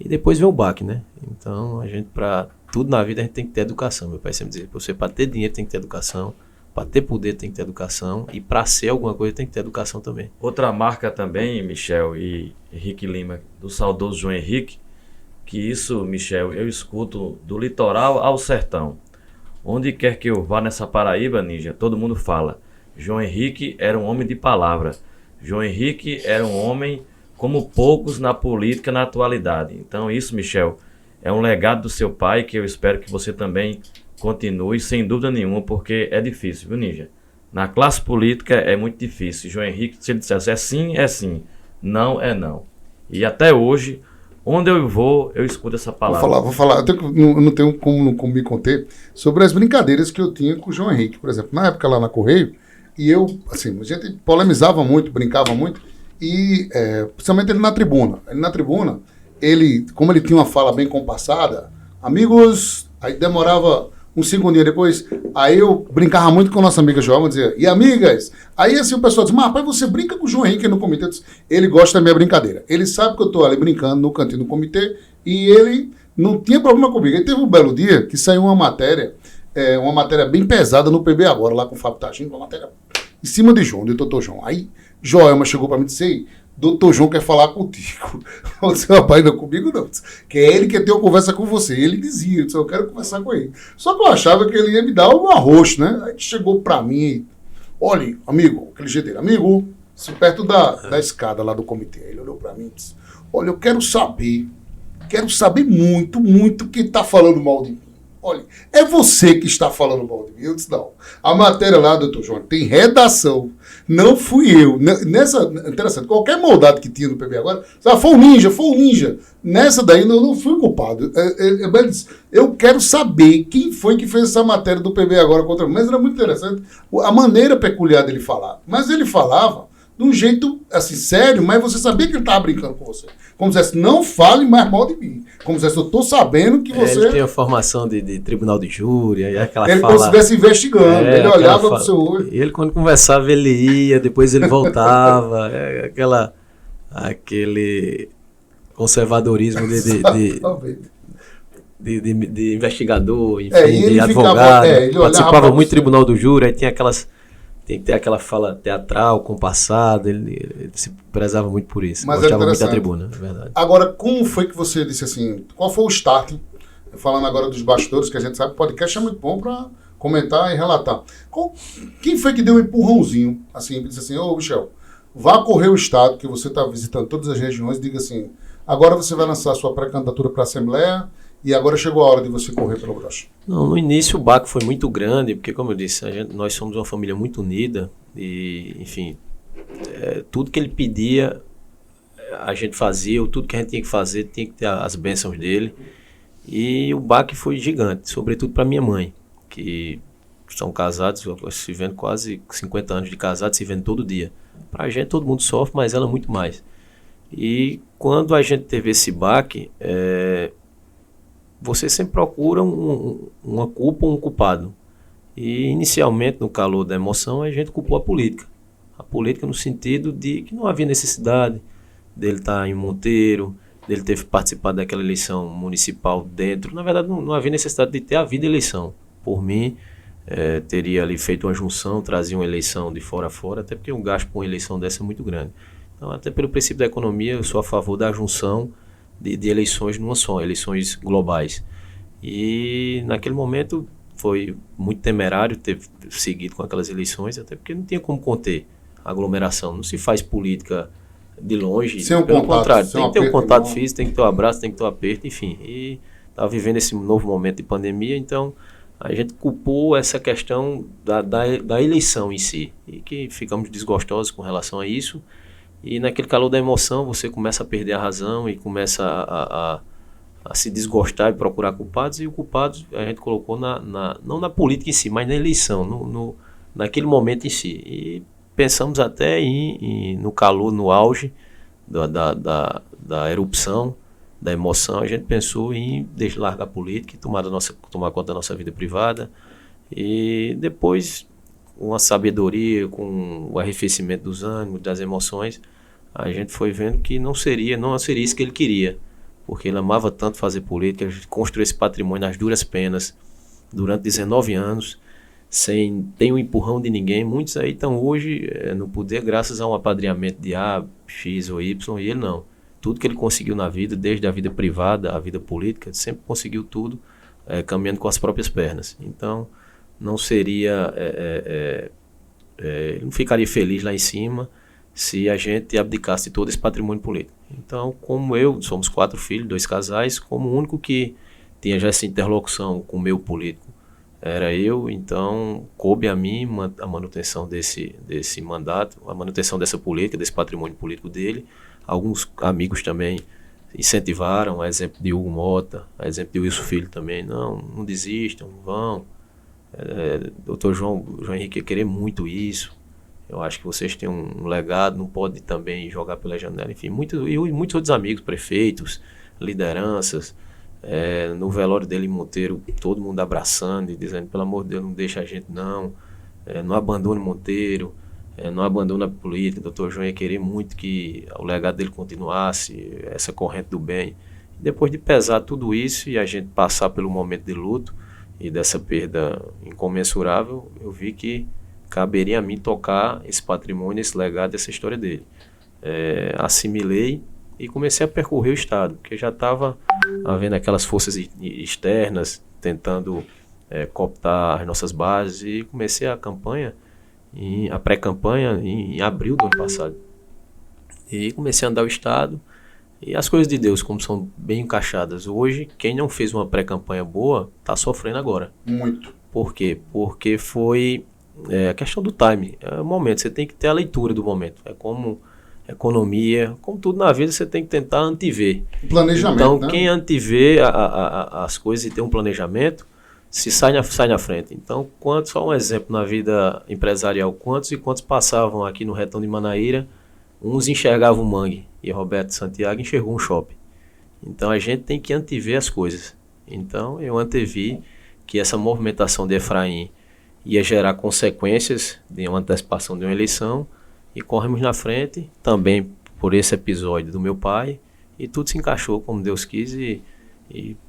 E depois vem o baque, né? Então, a gente, para tudo na vida, a gente tem que ter educação. Meu pai sempre dizia, você para ter dinheiro tem que ter educação, para ter poder tem que ter educação, e para ser alguma coisa tem que ter educação também. Outra marca também, Michel e Henrique Lima, do saudoso João Henrique, que isso, Michel, eu escuto do litoral ao sertão. Onde quer que eu vá nessa Paraíba, Ninja, todo mundo fala, João Henrique era um homem de palavra. João Henrique era um homem como poucos na política na atualidade. Então isso, Michel, é um legado do seu pai que eu espero que você também continue, sem dúvida nenhuma, porque é difícil, viu, Ninja? Na classe política é muito difícil. João Henrique, se ele dissesse é sim, não é não. E até hoje, onde eu vou, eu escuto essa palavra. Vou falar. Eu não tenho como me conter sobre as brincadeiras que eu tinha com o João Henrique. Por exemplo, na época lá na Correio, e eu, assim, a gente polemizava muito, brincava muito, e principalmente ele na tribuna. Como ele tinha uma fala bem compassada, amigos, aí demorava um segundinho depois, aí eu brincava muito com a nossa amiga Joelma, dizia, e amigas? Aí assim o pessoal diz, mas rapaz, você brinca com o João Henrique no comitê? Disse, ele gosta da minha brincadeira. Ele sabe que eu estou ali brincando no cantinho do comitê, e ele não tinha problema comigo. Aí teve um belo dia que saiu uma matéria bem pesada no PB Agora, lá com o Fábio Tagino, uma matéria em cima de João, de Dr. João. Aí Joelma chegou para mim e disse, Dr. João quer falar contigo. Eu disse, rapaz, não comigo não. Que é ele que quer ter uma conversa com você. Ele dizia, eu disse, eu quero conversar com ele. Só que eu achava que ele ia me dar um arroz, né? Aí chegou para mim e, olha, amigo, aquele jeito dele, amigo, perto da escada lá do comitê. Ele olhou para mim e disse, olha, eu quero saber muito, muito quem está falando mal de mim. Olha, é você que está falando mal de mim. Eu disse, não. A matéria lá, doutor João, tem redação. Não fui eu. Interessante, qualquer maldade que tinha no PB Agora, foi um ninja. Nessa daí, eu não fui culpado. Ele disse, eu quero saber quem foi que fez essa matéria do PB Agora contra mim. Mas era muito interessante a maneira peculiar dele falar. Mas ele falava de um jeito, assim, sério, mas você sabia que ele estava brincando com você. Como se dissesse, não fale mais mal de mim. Como se dissesse, eu tô sabendo que você... Ele tem a formação de tribunal de júri, aí aquela ele fala... Ele estivesse investigando, ele olhava pro seu olho. Ele, quando conversava, ele ia, depois ele voltava. Aquele conservadorismo de investigador, enfim, de advogado. Participava muito do tribunal do júri, aí tem que ter aquela fala teatral, compassada, ele se prezava muito por isso. Mas gostava muito da tribuna, é verdade. Agora, como foi que você disse assim, qual foi o start? Falando agora dos bastidores, que a gente sabe que o podcast é muito bom para comentar e relatar. Quem foi que deu um empurrãozinho, assim, disse assim, ô Michel, vá correr o estado, que você está visitando todas as regiões, diga assim, agora você vai lançar a sua pré-candidatura para a Assembleia, e agora chegou a hora de você correr pelo broche. Não, no início o baque foi muito grande, porque, como eu disse, nós somos uma família muito unida e, enfim, tudo que ele pedia a gente fazia, tudo que a gente tinha que fazer tinha que ter as bênçãos dele. E o baque foi gigante, sobretudo para minha mãe, que são casados, se vendo quase 50 anos de casados, se vendo todo dia. Para a gente todo mundo sofre, mas ela muito mais. E quando a gente teve esse baque, você sempre procura uma culpa ou um culpado. E inicialmente, no calor da emoção, a gente culpou a política. A política no sentido de que não havia necessidade dele estar em Monteiro, dele ter participado daquela eleição municipal dentro. Na verdade, não havia necessidade de ter havido eleição. Por mim, teria ali feito uma junção, trazia uma eleição de fora a fora, até porque um gasto com uma eleição dessa é muito grande. Então, até pelo princípio da economia, eu sou a favor da junção de eleições numa só, eleições globais. E naquele momento foi muito temerário ter seguido com aquelas eleições, até porque não tinha como conter a aglomeração. Não se faz política de longe, pelo contrário, tem que ter um contato físico, tem que ter um abraço, tem que ter um aperto, enfim. E estava vivendo esse novo momento de pandemia, então a gente culpou essa questão da eleição em si, e que ficamos desgostosos com relação a isso. E naquele calor da emoção você começa a perder a razão e começa a se desgostar e procurar culpados, e o culpado a gente colocou não na política em si, mas na eleição, naquele momento em si. E pensamos até no calor, no auge da erupção, da emoção, a gente pensou em largar a política e tomar conta da nossa vida privada. E depois, com a sabedoria, com o arrefecimento dos ânimos, das emoções, a gente foi vendo que não seria isso que ele queria, porque ele amava tanto fazer política, a gente construiu esse patrimônio nas duras penas durante 19 anos, sem ter um empurrão de ninguém. Muitos aí estão hoje no poder graças a um apadrinhamento de A, X ou Y, e ele não. Tudo que ele conseguiu na vida, desde a vida privada, a vida política, sempre conseguiu tudo caminhando com as próprias pernas. Então, não seria... ele não ficaria feliz lá em cima se a gente abdicasse de todo esse patrimônio político. Então, como somos 4 filhos, 2 casais, como o único que tinha já essa interlocução com o meu político era eu, então coube a mim a manutenção desse mandato, a manutenção dessa política, desse patrimônio político dele. Alguns amigos também incentivaram, a exemplo de Hugo Mota, a exemplo de Wilson Filho também, não desistam, vão. Dr. João Henrique ia querer muito isso. Eu acho que vocês têm um legado, não pode também jogar pela janela. Enfim, muitos outros amigos, prefeitos, lideranças, no velório dele em Monteiro, todo mundo abraçando e dizendo, pelo amor de Deus, não deixa a gente não abandone Monteiro, não abandone a política. O Dr. João ia querer muito que o legado dele continuasse, essa corrente do bem. Depois de pesar tudo isso e a gente passar pelo momento de luto e dessa perda incomensurável, eu vi que caberia a mim tocar esse patrimônio, esse legado, essa história dele. Assimilei e comecei a percorrer o estado, porque já estava havendo aquelas forças externas tentando cooptar as nossas bases, e comecei a pré-campanha em abril do ano passado. E comecei a andar o estado, e as coisas de Deus, como são bem encaixadas. Hoje, quem não fez uma pré-campanha boa, está sofrendo agora. Muito. Por quê? Porque foi a questão do time. É o momento, você tem que ter a leitura do momento. É como economia, como tudo na vida, você tem que tentar antever. Planejamento, então, né? quem antevê as coisas e tem um planejamento, se sai na frente. Então, só um exemplo na vida empresarial, quantos e quantos passavam aqui no Retão de Manaíra, uns enxergavam o mangue, e Roberto Santiago enxergou um shopping. Então, a gente tem que antever as coisas. Então, eu antevi que essa movimentação de Efraim ia gerar consequências de uma antecipação de uma eleição, e corremos na frente, também por esse episódio do meu pai, e tudo se encaixou como Deus quis, e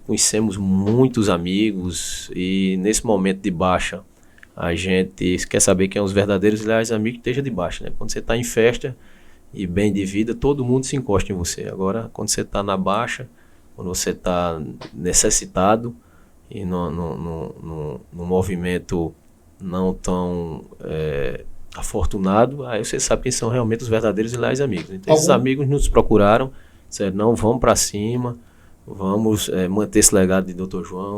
conhecemos muitos amigos, e nesse momento de baixa, a gente quer saber quem são os verdadeiros e leais amigos, que esteja de baixa, né? Quando você está em festa e bem de vida, todo mundo se encosta em você. Agora, quando você está na baixa, quando você está necessitado, e no movimento não tão afortunado, aí você sabe quem são realmente os verdadeiros e leais amigos. Então, esses amigos nos procuraram, disseram, não, vamos para cima, vamos manter esse legado de Dr. João.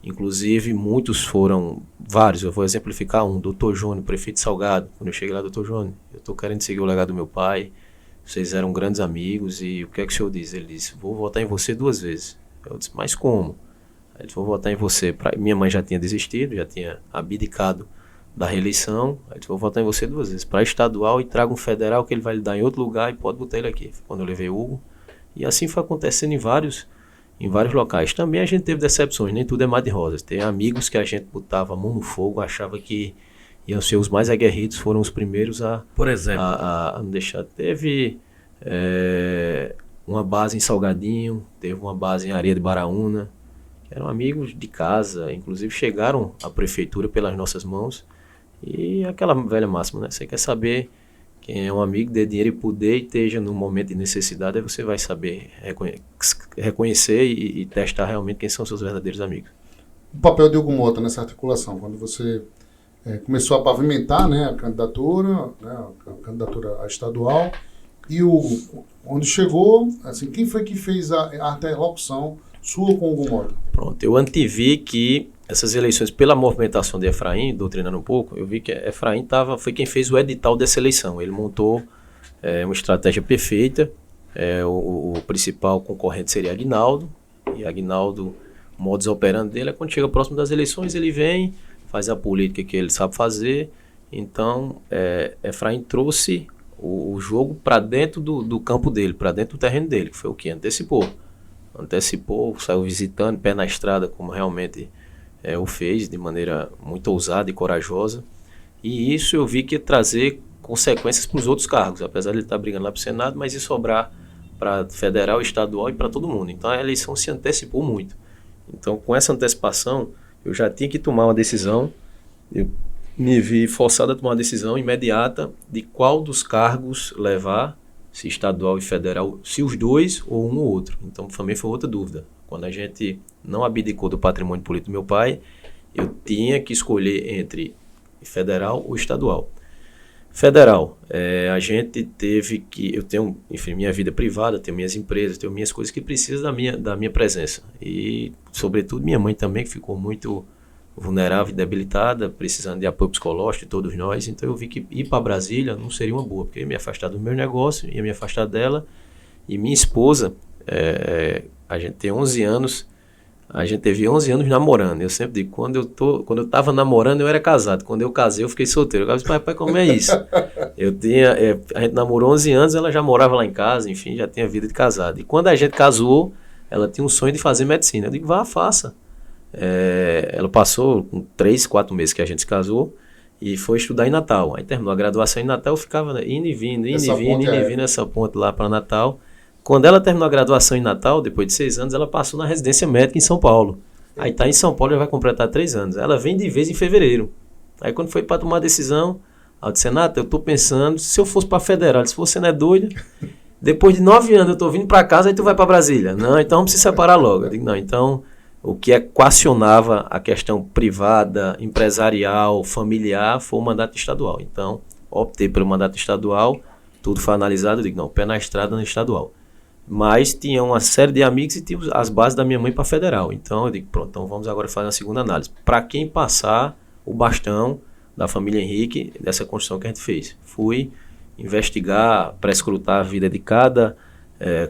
Inclusive, muitos foram, vários, eu vou exemplificar um, Dr. Jônio, prefeito de Salgado. Quando eu cheguei lá, Dr. Jônio, eu estou querendo seguir o legado do meu pai, vocês eram grandes amigos, e o que é que o senhor diz? Ele disse, vou votar em você 2 vezes. Eu disse, mas como? Ele disse, vou votar em você. Minha mãe já tinha desistido, já tinha abdicado da reeleição. Ele disse, vou votar em você 2 vezes. Para estadual, e traga um federal que ele vai lhe dar em outro lugar, e pode botar ele aqui. Quando eu levei o Hugo. E assim foi acontecendo em vários locais. Também a gente teve decepções, nem tudo é mar de rosas. Tem amigos que a gente botava a mão no fogo, achava que iam ser os mais aguerridos, foram os primeiros por exemplo, a não deixar. Teve uma base em Salgadinho, teve uma base em Areia de Baraúna, que eram amigos de casa, inclusive chegaram à prefeitura pelas nossas mãos. E aquela velha máxima, né? Você quer saber quem é um amigo, dê dinheiro e poder, e esteja no momento de necessidade, aí você vai saber reconhecer e testar realmente quem são seus verdadeiros amigos. O papel de Hugo Mota nessa articulação, quando você começou a pavimentar, né, a candidatura a estadual, e onde chegou, assim, quem foi que fez a interlocução sua com o Hugo Mota? Pronto, eu antevi que essas eleições, pela movimentação de Efraim, doutrinando um pouco, eu vi que Efraim foi quem fez o edital dessa eleição. Ele montou uma estratégia perfeita. O principal concorrente seria Aguinaldo. E Aguinaldo, o modus operandi dele é quando chega próximo das eleições, ele vem, faz a política que ele sabe fazer. Então, Efraim trouxe o jogo para dentro do campo dele, para dentro do terreno dele, que foi o que antecipou, saiu visitando, pé na estrada, como realmente o fez, de maneira muito ousada e corajosa. E isso eu vi que ia trazer consequências para os outros cargos, apesar de ele estar brigando lá para o Senado, mas ia sobrar para federal, estadual e para todo mundo. Então a eleição se antecipou muito. Então, com essa antecipação, eu já tinha que tomar uma decisão. Eu me vi forçado a tomar uma decisão imediata de qual dos cargos levar, se estadual e federal, se os dois ou um ou outro. Então, também foi outra dúvida. Quando a gente não abdicou do patrimônio político do meu pai, eu tinha que escolher entre federal ou estadual. Federal, a gente teve que... Eu tenho, enfim, minha vida privada, tenho minhas empresas, tenho minhas coisas que precisam da minha presença. E, sobretudo, minha mãe também, que ficou muito vulnerável e debilitada, precisando de apoio psicológico de todos nós. Então, eu vi que ir para Brasília não seria uma boa, porque eu ia me afastar do meu negócio, ia me afastar dela. E minha esposa... a gente tem 11 anos, a gente teve 11 anos namorando. Eu sempre digo, quando eu estava namorando, eu era casado. Quando eu casei, eu fiquei solteiro. Eu disse, pai, como é isso? A gente namorou 11 anos, ela já morava lá em casa, enfim, já tinha vida de casado. E quando a gente casou, ela tinha um sonho de fazer medicina. Eu digo, vá, faça. Ela passou com 3, 4 meses que a gente se casou e foi estudar em Natal. Aí terminou a graduação em Natal, eu ficava indo e vindo essa ponte lá para Natal. Quando ela terminou a graduação em Natal, depois de 6 anos, ela passou na residência médica em São Paulo. Aí está em São Paulo, já vai completar 3 anos. Ela vem de vez em fevereiro. Aí quando foi para tomar a decisão, ela disse, Renata, eu estou pensando, se eu fosse para federal, se você não é doida, depois de 9 anos eu estou vindo para casa, aí tu vai para Brasília. Não, então vamos se separar logo. Eu digo, não, então o que equacionava a questão privada, empresarial, familiar, foi o mandato estadual. Então, optei pelo mandato estadual, tudo foi analisado, eu digo, não, pé na estrada no estadual. Mas tinha uma série de amigos e tinha as bases da minha mãe para federal. Então eu digo, pronto, então vamos agora fazer uma segunda análise. Para quem passar o bastão da família Henrique, dessa construção que a gente fez. Fui investigar, prescrutar a vida de cada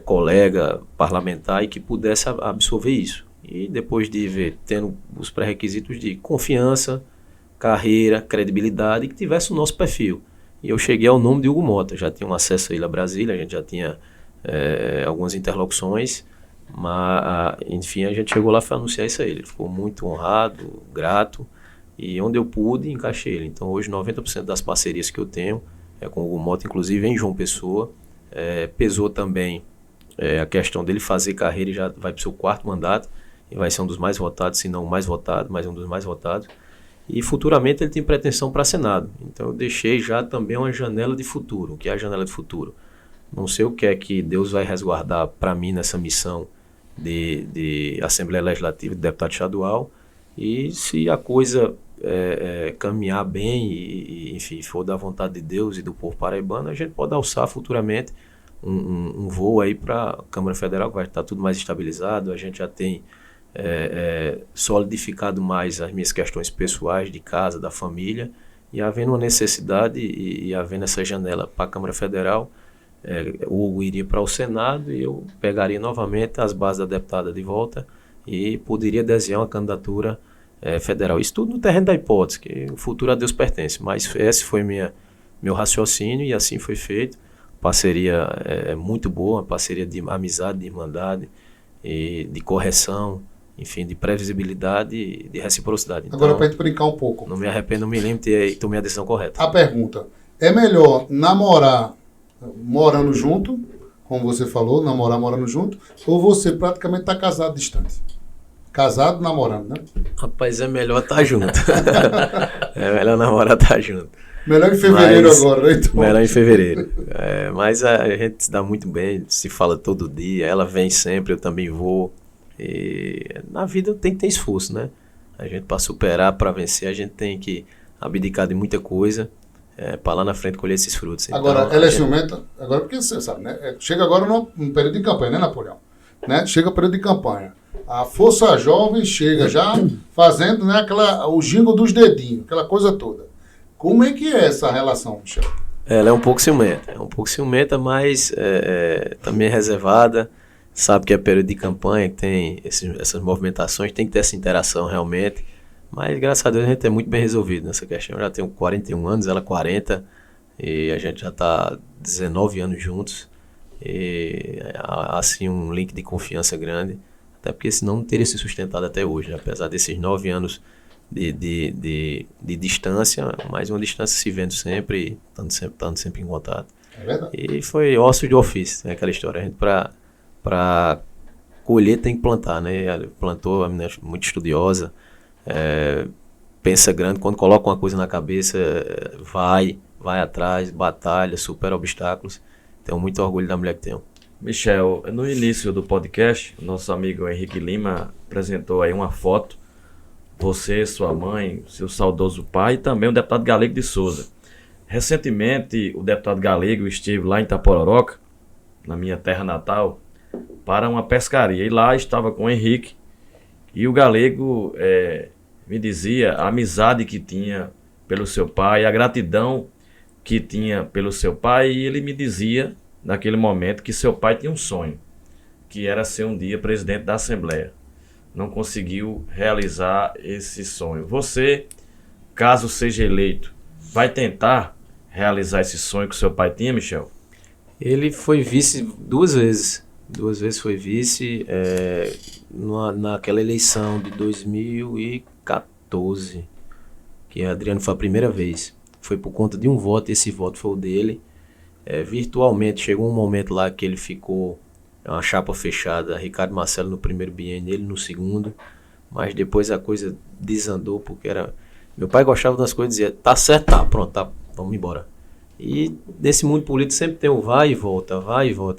colega parlamentar e que pudesse absorver isso. E depois de ver, tendo os pré-requisitos de confiança, carreira, credibilidade, que tivesse o nosso perfil. E eu cheguei ao nome de Hugo Mota, já tinha um acesso a ele a Brasília, a gente já tinha algumas interlocuções, mas enfim, a gente chegou lá para anunciar isso a ele. Ele ficou muito honrado, grato, e onde eu pude, encaixei ele. Então hoje 90% das parcerias que eu tenho é com o Hugo Mota, inclusive em João Pessoa. Pesou também a questão dele fazer carreira, e já vai para o seu 4º mandato, e vai ser um dos mais votados, se não o mais votado, mas um dos mais votados. E futuramente ele tem pretensão para Senado. Então eu deixei já também uma janela de futuro. O que é a janela de futuro? Não sei o que é que Deus vai resguardar para mim nessa missão de Assembleia Legislativa, de deputado estadual. E se a coisa caminhar bem e enfim, for da vontade de Deus e do povo paraibano, a gente pode alçar futuramente um voo aí para a Câmara Federal, que vai estar tudo mais estabilizado. A gente já tem solidificado mais as minhas questões pessoais de casa, da família, e havendo uma necessidade e havendo essa janela para a Câmara Federal, o Hugo iria para o Senado e eu pegaria novamente as bases da deputada de volta e poderia desenhar uma candidatura federal. Isso tudo no terreno da hipótese, que o futuro a Deus pertence, mas esse foi meu raciocínio e assim foi feito. Parceria muito boa, parceria de amizade, de irmandade, e de correção, enfim, de previsibilidade e de reciprocidade. Então, agora, para a gente brincar um pouco. Não me arrependo, não me lembro e tomei a decisão correta. A pergunta: é melhor namorar morando junto, como você falou, namorar morando junto, ou você praticamente está casado distante? Casado, namorando, né? Rapaz, é melhor estar junto. É melhor namorar estar junto. Melhor em fevereiro agora, né? Então. Melhor em fevereiro. Mas a gente se dá muito bem, se fala todo dia, ela vem sempre, eu também vou. E na vida tem que ter esforço, né? A gente, para superar, para vencer, a gente tem que abdicar de muita coisa, para lá na frente colher esses frutos. Então, agora, ela é ciumenta, agora porque você sabe, né? Chega agora num período de campanha, né, Napoleão? Né? Chega o período de campanha. A Força Jovem chega já fazendo, né, o jingle dos dedinhos, aquela coisa toda. Como é que é essa relação, Michel? Ela é um pouco ciumenta, mas também é reservada, sabe que é período de campanha, que tem essas movimentações, tem que ter essa interação realmente, mas graças a Deus a gente é muito bem resolvido nessa questão. Eu já tenho 41 anos, ela 40, e a gente já está 19 anos juntos, e há assim um link de confiança grande, até porque senão não teria se sustentado até hoje, né? Apesar desses 9 anos de distância, mas uma distância se vendo sempre, estando sempre em contato. É verdade. E foi ossos de ofício, né? Aquela história. A gente, para colher, tem que plantar, né? Ela plantou, a menina muito estudiosa, pensa grande, quando coloca uma coisa na cabeça, vai atrás, batalha, supera obstáculos. Tenho muito orgulho da mulher que tenho. Michel, no início do podcast, o nosso amigo Henrique Lima apresentou aí uma foto, você, sua mãe, seu saudoso pai e também o deputado Galego de Souza. Recentemente, o deputado Galego esteve lá em Itapororoca, na minha terra natal, para uma pescaria. E lá estava com o Henrique. E o Galego me dizia a amizade que tinha pelo seu pai, a gratidão que tinha pelo seu pai. E ele me dizia, naquele momento, que seu pai tinha um sonho, que era ser um dia presidente da Assembleia. Não conseguiu realizar esse sonho. Você, caso seja eleito, vai tentar realizar esse sonho que seu pai tinha, Michel? Ele foi vice 2 vezes. 2 vezes foi vice naquela eleição de 2014, que Adriano foi a primeira vez. Foi por conta de um voto, e esse voto foi o dele. Virtualmente, chegou um momento lá que ele ficou uma chapa fechada, Ricardo Marcelo no primeiro biênio, ele no segundo, mas depois a coisa desandou, porque meu pai gostava das coisas, dizia, tá certo, tá, pronto, tá, vamos embora. E nesse mundo político sempre tem um vai e volta.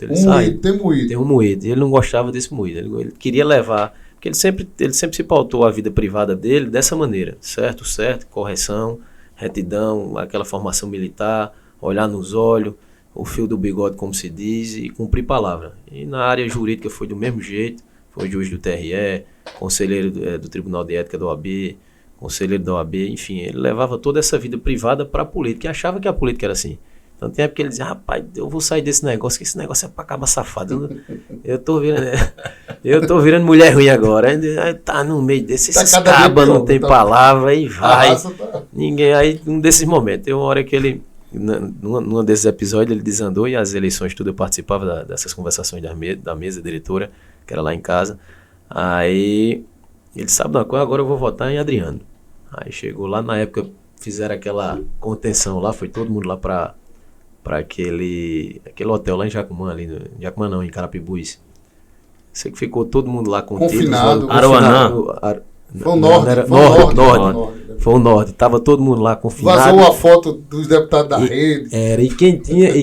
Ele tem um moído, e ele não gostava desse moído, ele queria levar, porque ele sempre se pautou a vida privada dele dessa maneira, certo, correção, retidão, aquela formação militar, olhar nos olhos, o fio do bigode, como se diz, e cumprir palavra. E na área jurídica foi do mesmo jeito, foi juiz do TRE, conselheiro do Tribunal de Ética da OAB, conselheiro da OAB, enfim, ele levava toda essa vida privada para a política, e achava que a política era assim. Então tem época que ele dizia, rapaz, eu vou sair desse negócio, que esse negócio é pra acabar safado. Eu tô virando mulher ruim agora. Aí tá no meio desses cabas, não tem palavra, aí vai. Ninguém, aí um desses momentos, tem uma hora que ele, num desses episódios, ele desandou e as eleições tudo, eu participava dessas conversações da mesa diretora, que era lá em casa. Aí ele sabe uma coisa, agora eu vou votar em Adriano. Aí chegou lá, na época fizeram aquela contenção lá, foi todo mundo lá para aquele hotel lá em Jacumã, Jacumã não, em Carapibus. Sei que ficou todo mundo lá confinado. Aruanã. Foi o Norte. Foi o Norte. Tava todo mundo lá confinado. Vazou a foto dos deputados da rede. Era, e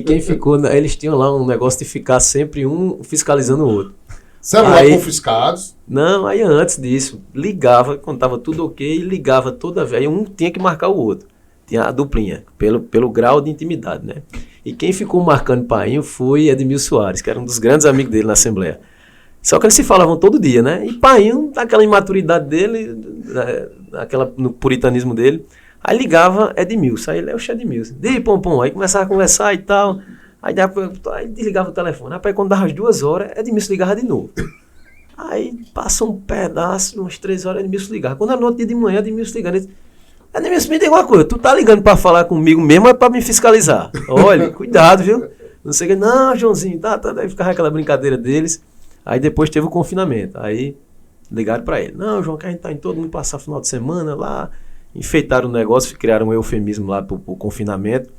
quem ficou, eles tinham lá um negócio de ficar sempre um fiscalizando o outro. Celular confiscados. Não, aí antes disso, ligava, quando tava tudo ok, ligava toda vez. Aí um tinha que marcar o outro. Tinha a duplinha, pelo grau de intimidade, né? E quem ficou marcando Painho foi Edmil Soares, que era um dos grandes amigos dele na Assembleia. Só que eles se falavam todo dia, né? E Painho, naquela imaturidade dele, no puritanismo dele, aí ligava Edmilson, aí ele é o Edmilson. Diz, Pompom, aí começava a conversar e tal. Aí desligava o telefone. Rapaz, quando dava as 2 horas, Edmilson ligava de novo. Aí passou um pedaço, umas 3 horas, Edmilson ligava. Quando era no outro dia de manhã, Edmilson ligando. Ele disse, Edmilson, me diga uma coisa, tu tá ligando pra falar comigo mesmo ou é pra me fiscalizar? Olha, cuidado, viu? Não sei o que. Não, Joãozinho, tá. Aí ficava aquela brincadeira deles. Aí depois teve o confinamento. Aí ligaram pra ele. Não, João, que a gente tá em todo mundo passar final de semana lá. Enfeitaram o negócio, criaram um eufemismo lá pro confinamento.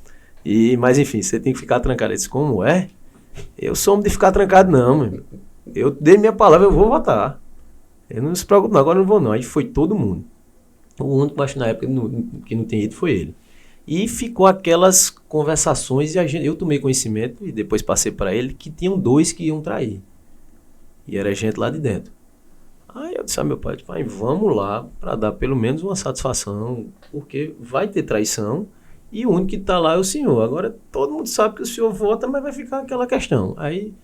Mas enfim, você tem que ficar trancado. Ele disse, como é? Eu sou homem de ficar trancado não, mano. Eu dei minha palavra, eu vou votar. Eu não se preocupe não, agora eu não vou não. Aí foi todo mundo. O único, acho que na época que não tem ido foi ele. E ficou aquelas conversações e eu tomei conhecimento e depois passei para ele que tinham 2 que iam trair. E era gente lá de dentro. Aí eu disse a meu pai, vamos lá para dar pelo menos uma satisfação, porque vai ter traição e o único que está lá é o senhor. Agora todo mundo sabe que o senhor vota, mas vai ficar aquela questão. Aí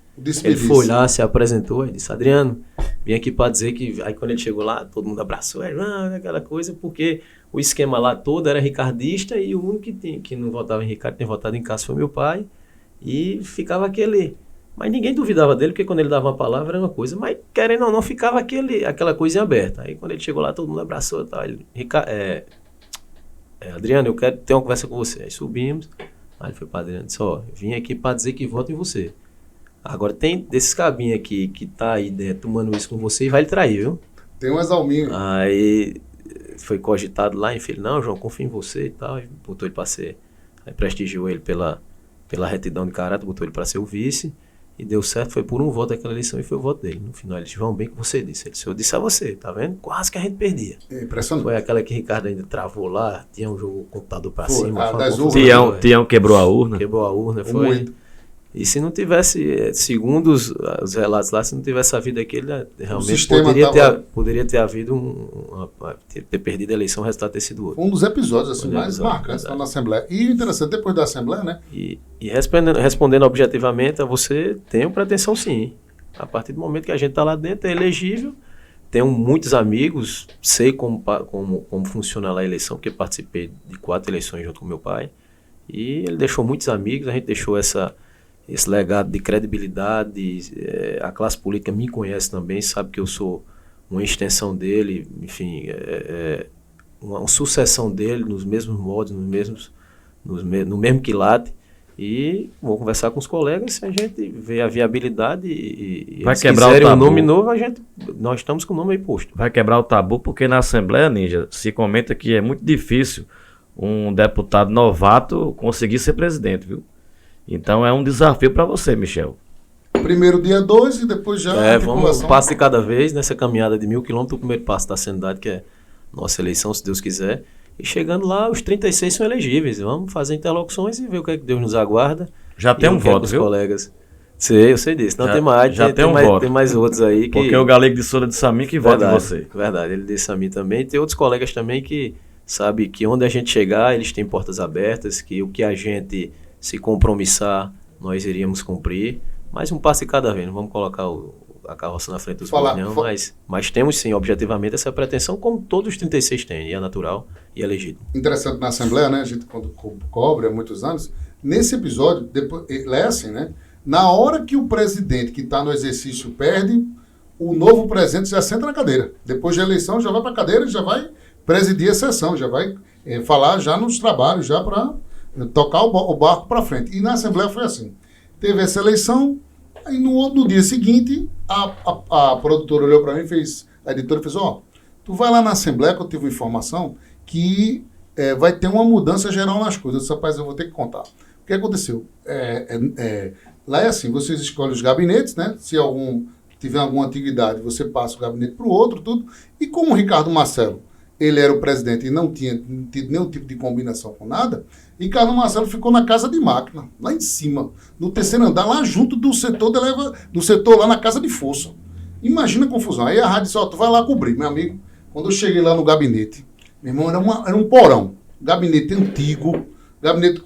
ele foi lá, se apresentou e disse, Adriano, vim aqui para dizer que... Aí quando ele chegou lá, todo mundo abraçou, aquela coisa, porque o esquema lá todo era ricardista e o único que não votava em Ricardo, tem votado em Cássio foi meu pai. E ficava aquele... Mas ninguém duvidava dele, porque quando ele dava uma palavra era uma coisa, mas querendo ou não, ficava aquela coisa em aberta. Aí quando ele chegou lá, todo mundo abraçou e tal. Ele, Adriano, eu quero ter uma conversa com você. Aí subimos, aí ele foi para Adriano e disse, vim aqui para dizer que voto em você. Agora tem desses cabinhos aqui que tá aí dentro tomando isso com você e vai lhe trair, viu? Tem umas alminhas. Aí foi cogitado lá, enfim, não, João, confio em você e tal. E botou ele para ser, aí prestigiou ele pela retidão de caráter, botou ele para ser o vice. E deu certo, foi por um voto aquela eleição e foi o voto dele. No final ele disse, João, bem que você disse. Ele disse, eu disse a você, tá vendo? Quase que a gente perdia. É impressionante. Foi aquela que Ricardo ainda travou lá, tinha um jogo computador pra cima. Tião quebrou a urna. Quebrou a urna, foi. Muito. E se não tivesse, segundo os relatos lá, se não tivesse havido aquele, realmente poderia ter havido ter perdido a eleição, o resultado ter sido outro. Um dos episódios assim, mais marcantes lá na Assembleia. E interessante, depois da Assembleia, né? E respondendo objetivamente, você tem pretensão sim. A partir do momento que a gente está lá dentro, é elegível. Tenho muitos amigos, sei como funciona lá a eleição, porque participei de 4 eleições junto com meu pai. E ele deixou muitos amigos, a gente deixou esse legado de credibilidade. A classe política me conhece também, sabe que eu sou uma extensão dele, enfim, uma sucessão dele nos mesmos modos, no mesmo quilate. E vou conversar com os colegas, se a gente vê a viabilidade e vai quebrar o tabu. Um nome novo, nós estamos com o nome aí posto. Vai quebrar o tabu, porque na Assembleia, Ninja, se comenta que é muito difícil um deputado novato conseguir ser presidente, viu? Então é um desafio para você, Michel. Primeiro dia 2 e depois já... vamos um passo de cada vez nessa caminhada de 1.000 quilômetros. O primeiro passo está sendo dado, que é nossa eleição, se Deus quiser. E chegando lá, os 36 são elegíveis. Vamos fazer interlocuções e ver o que é que Deus nos aguarda. Já tem um voto, viu? Colegas. Eu sei disso. Não, tem mais. Já tem um voto. Tem mais outros aí. Porque o Galego de Souza disse a mim que vota em você. Verdade, ele disse a mim também. Tem outros colegas também que sabem que onde a gente chegar, eles têm portas abertas, que o que a gente se compromissar, nós iríamos cumprir. Mais um passo de cada vez. Não vamos colocar a carroça na frente dos bois, não, mas temos sim, objetivamente, essa pretensão, como todos os 36 têm, e é natural e é legítimo. Interessante na Assembleia, né? A gente, quando cobre há muitos anos, nesse episódio, depois, é assim, né? Na hora que o presidente que está no exercício perde, o novo presidente já senta na cadeira. Depois da eleição, já vai para a cadeira e já vai presidir a sessão, já vai falar já nos trabalhos, já para tocar o barco para frente. E na Assembleia foi assim. Teve essa eleição, aí no dia seguinte, a produtora olhou para mim e fez, a editora fez, tu vai lá na Assembleia que eu tive uma informação que vai ter uma mudança geral nas coisas. Eu disse, rapaz, eu vou ter que contar. O que aconteceu? Lá é assim, vocês escolhem os gabinetes, né? Se algum tiver alguma antiguidade, você passa o gabinete para o outro, tudo. E como o Ricardo Marcelo, ele era o presidente e não tinha tido nenhum tipo de combinação com nada, Ricardo Marcelo ficou na casa de máquina, lá em cima, no terceiro andar, lá junto do setor do setor lá na casa de força. Imagina a confusão. Aí a rádio disse, tu vai lá cobrir, meu amigo. Quando eu cheguei lá no gabinete, meu irmão, era um porão. Gabinete antigo, gabinete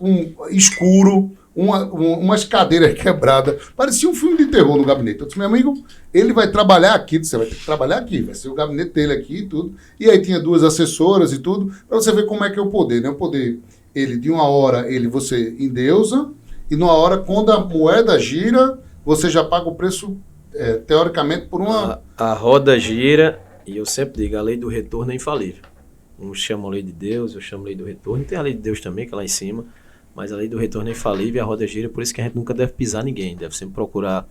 escuro, umas cadeiras quebradas. Parecia um filme de terror no gabinete. Eu disse, meu amigo, ele vai trabalhar aqui. Você vai ter que trabalhar aqui. Vai ser o gabinete dele aqui e tudo. E aí tinha 2 assessoras e tudo, para você ver como é que é o poder, né? O poder, de uma hora, você endeusa, e numa hora, quando a moeda gira, você já paga o preço, teoricamente, por uma... A roda gira, e eu sempre digo, a lei do retorno é infalível. Uns chamam a lei de Deus, eu chamo a lei do retorno. Tem a lei de Deus também, que é lá em cima. Mas a lei do retorno é infalível e a roda gira, por isso que a gente nunca deve pisar ninguém. Deve sempre procurar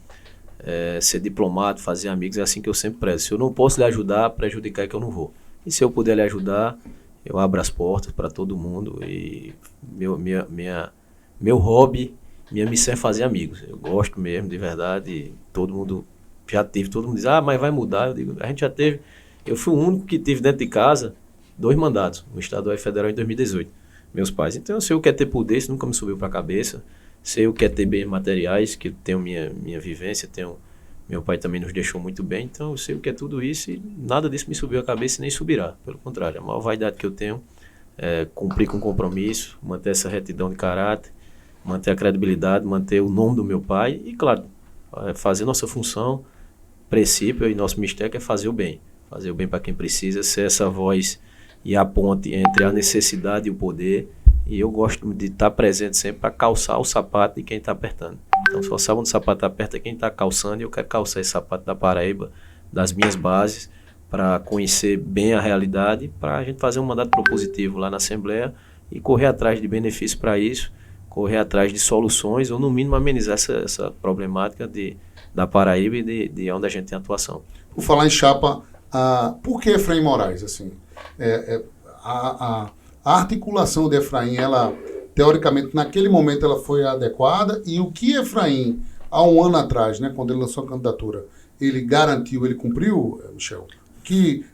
ser diplomado, fazer amigos. É assim que eu sempre prezo. Se eu não posso lhe ajudar, prejudicar é que eu não vou. E se eu puder lhe ajudar, eu abro as portas para todo mundo. E meu hobby, minha missão é fazer amigos. Eu gosto mesmo, de verdade. Todo mundo diz, mas vai mudar. Eu digo, a gente já teve. Eu fui o único que tive dentro de casa 2 mandatos, no estadual e federal em 2018. Meus pais. Então eu sei o que é ter poder, isso nunca me subiu para a cabeça. Sei o que é ter bens materiais, que eu tenho minha vivência, meu pai também nos deixou muito bem, então eu sei o que é tudo isso e nada disso me subiu a cabeça e nem subirá. Pelo contrário, a maior vaidade que eu tenho é cumprir com compromisso, manter essa retidão de caráter, manter a credibilidade, manter o nome do meu pai e, claro, fazer nossa função, princípio e nosso mistério que é fazer o bem para quem precisa, ser essa voz e a ponte entre a necessidade e o poder. E eu gosto de estar presente sempre para calçar o sapato de quem está apertando. Então, se o sapato aperta é quem está calçando, e eu quero calçar esse sapato da Paraíba, das minhas bases, para conhecer bem a realidade, para a gente fazer um mandato propositivo lá na Assembleia e correr atrás de benefícios para isso, correr atrás de soluções, ou no mínimo amenizar essa problemática da Paraíba e de onde a gente tem atuação. Por falar em chapa, por que Efraim Moraes? Assim, a articulação de Efraim, ela, teoricamente, naquele momento ela foi adequada, e o que Efraim, há um ano atrás, né, quando ele lançou a candidatura, ele garantiu, ele cumpriu, Michel?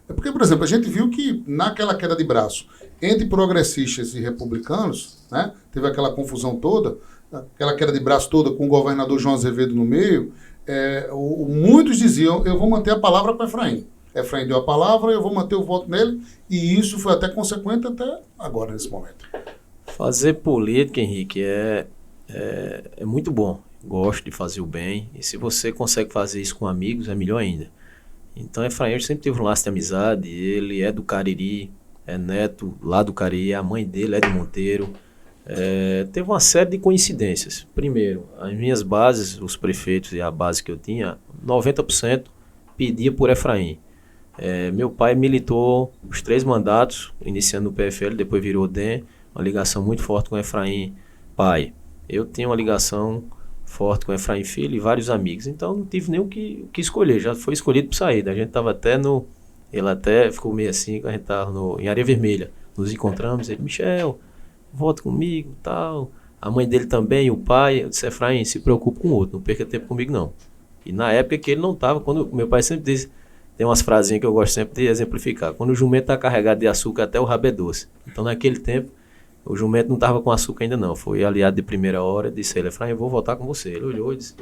Porque, por exemplo, a gente viu que naquela queda de braço entre progressistas e republicanos, né, teve aquela confusão toda, aquela queda de braço toda com o governador João Azevedo no meio, muitos diziam, eu vou manter a palavra para Efraim. Efraim deu a palavra, eu vou manter o voto nele, e isso foi até consequente até agora, nesse momento. Fazer política, Henrique, é muito bom. Gosto de fazer o bem, e se você consegue fazer isso com amigos, é melhor ainda. Então, Efraim sempre teve um laço de amizade, ele é do Cariri, é neto lá do Cariri, a mãe dele é de Monteiro. Teve uma série de coincidências. Primeiro, as minhas bases, os prefeitos e a base que eu tinha, 90% pedia por Efraim. Meu pai militou os 3 mandatos, iniciando no PFL, depois virou DEM, uma ligação muito forte com Efraim pai. Eu tenho uma ligação forte com Efraim filho e vários amigos, então não tive nem o que escolher, já foi escolhido por saída. A gente estava até ele até ficou meio assim, a gente estava em Areia Vermelha, nos encontramos, ele, Michel, volta comigo, tal. A mãe dele também, o pai, eu disse, Efraim, se preocupe com o outro, não perca tempo comigo não. E na época que ele não estava, quando meu pai sempre diz, tem umas frasinhas que eu gosto sempre de exemplificar, quando o jumento está carregado de açúcar, até o rabo é doce. Então naquele tempo, o jumento não estava com açúcar ainda não, foi aliado de primeira hora, disse ele, Efraim, eu vou votar com você. Ele olhou e disse,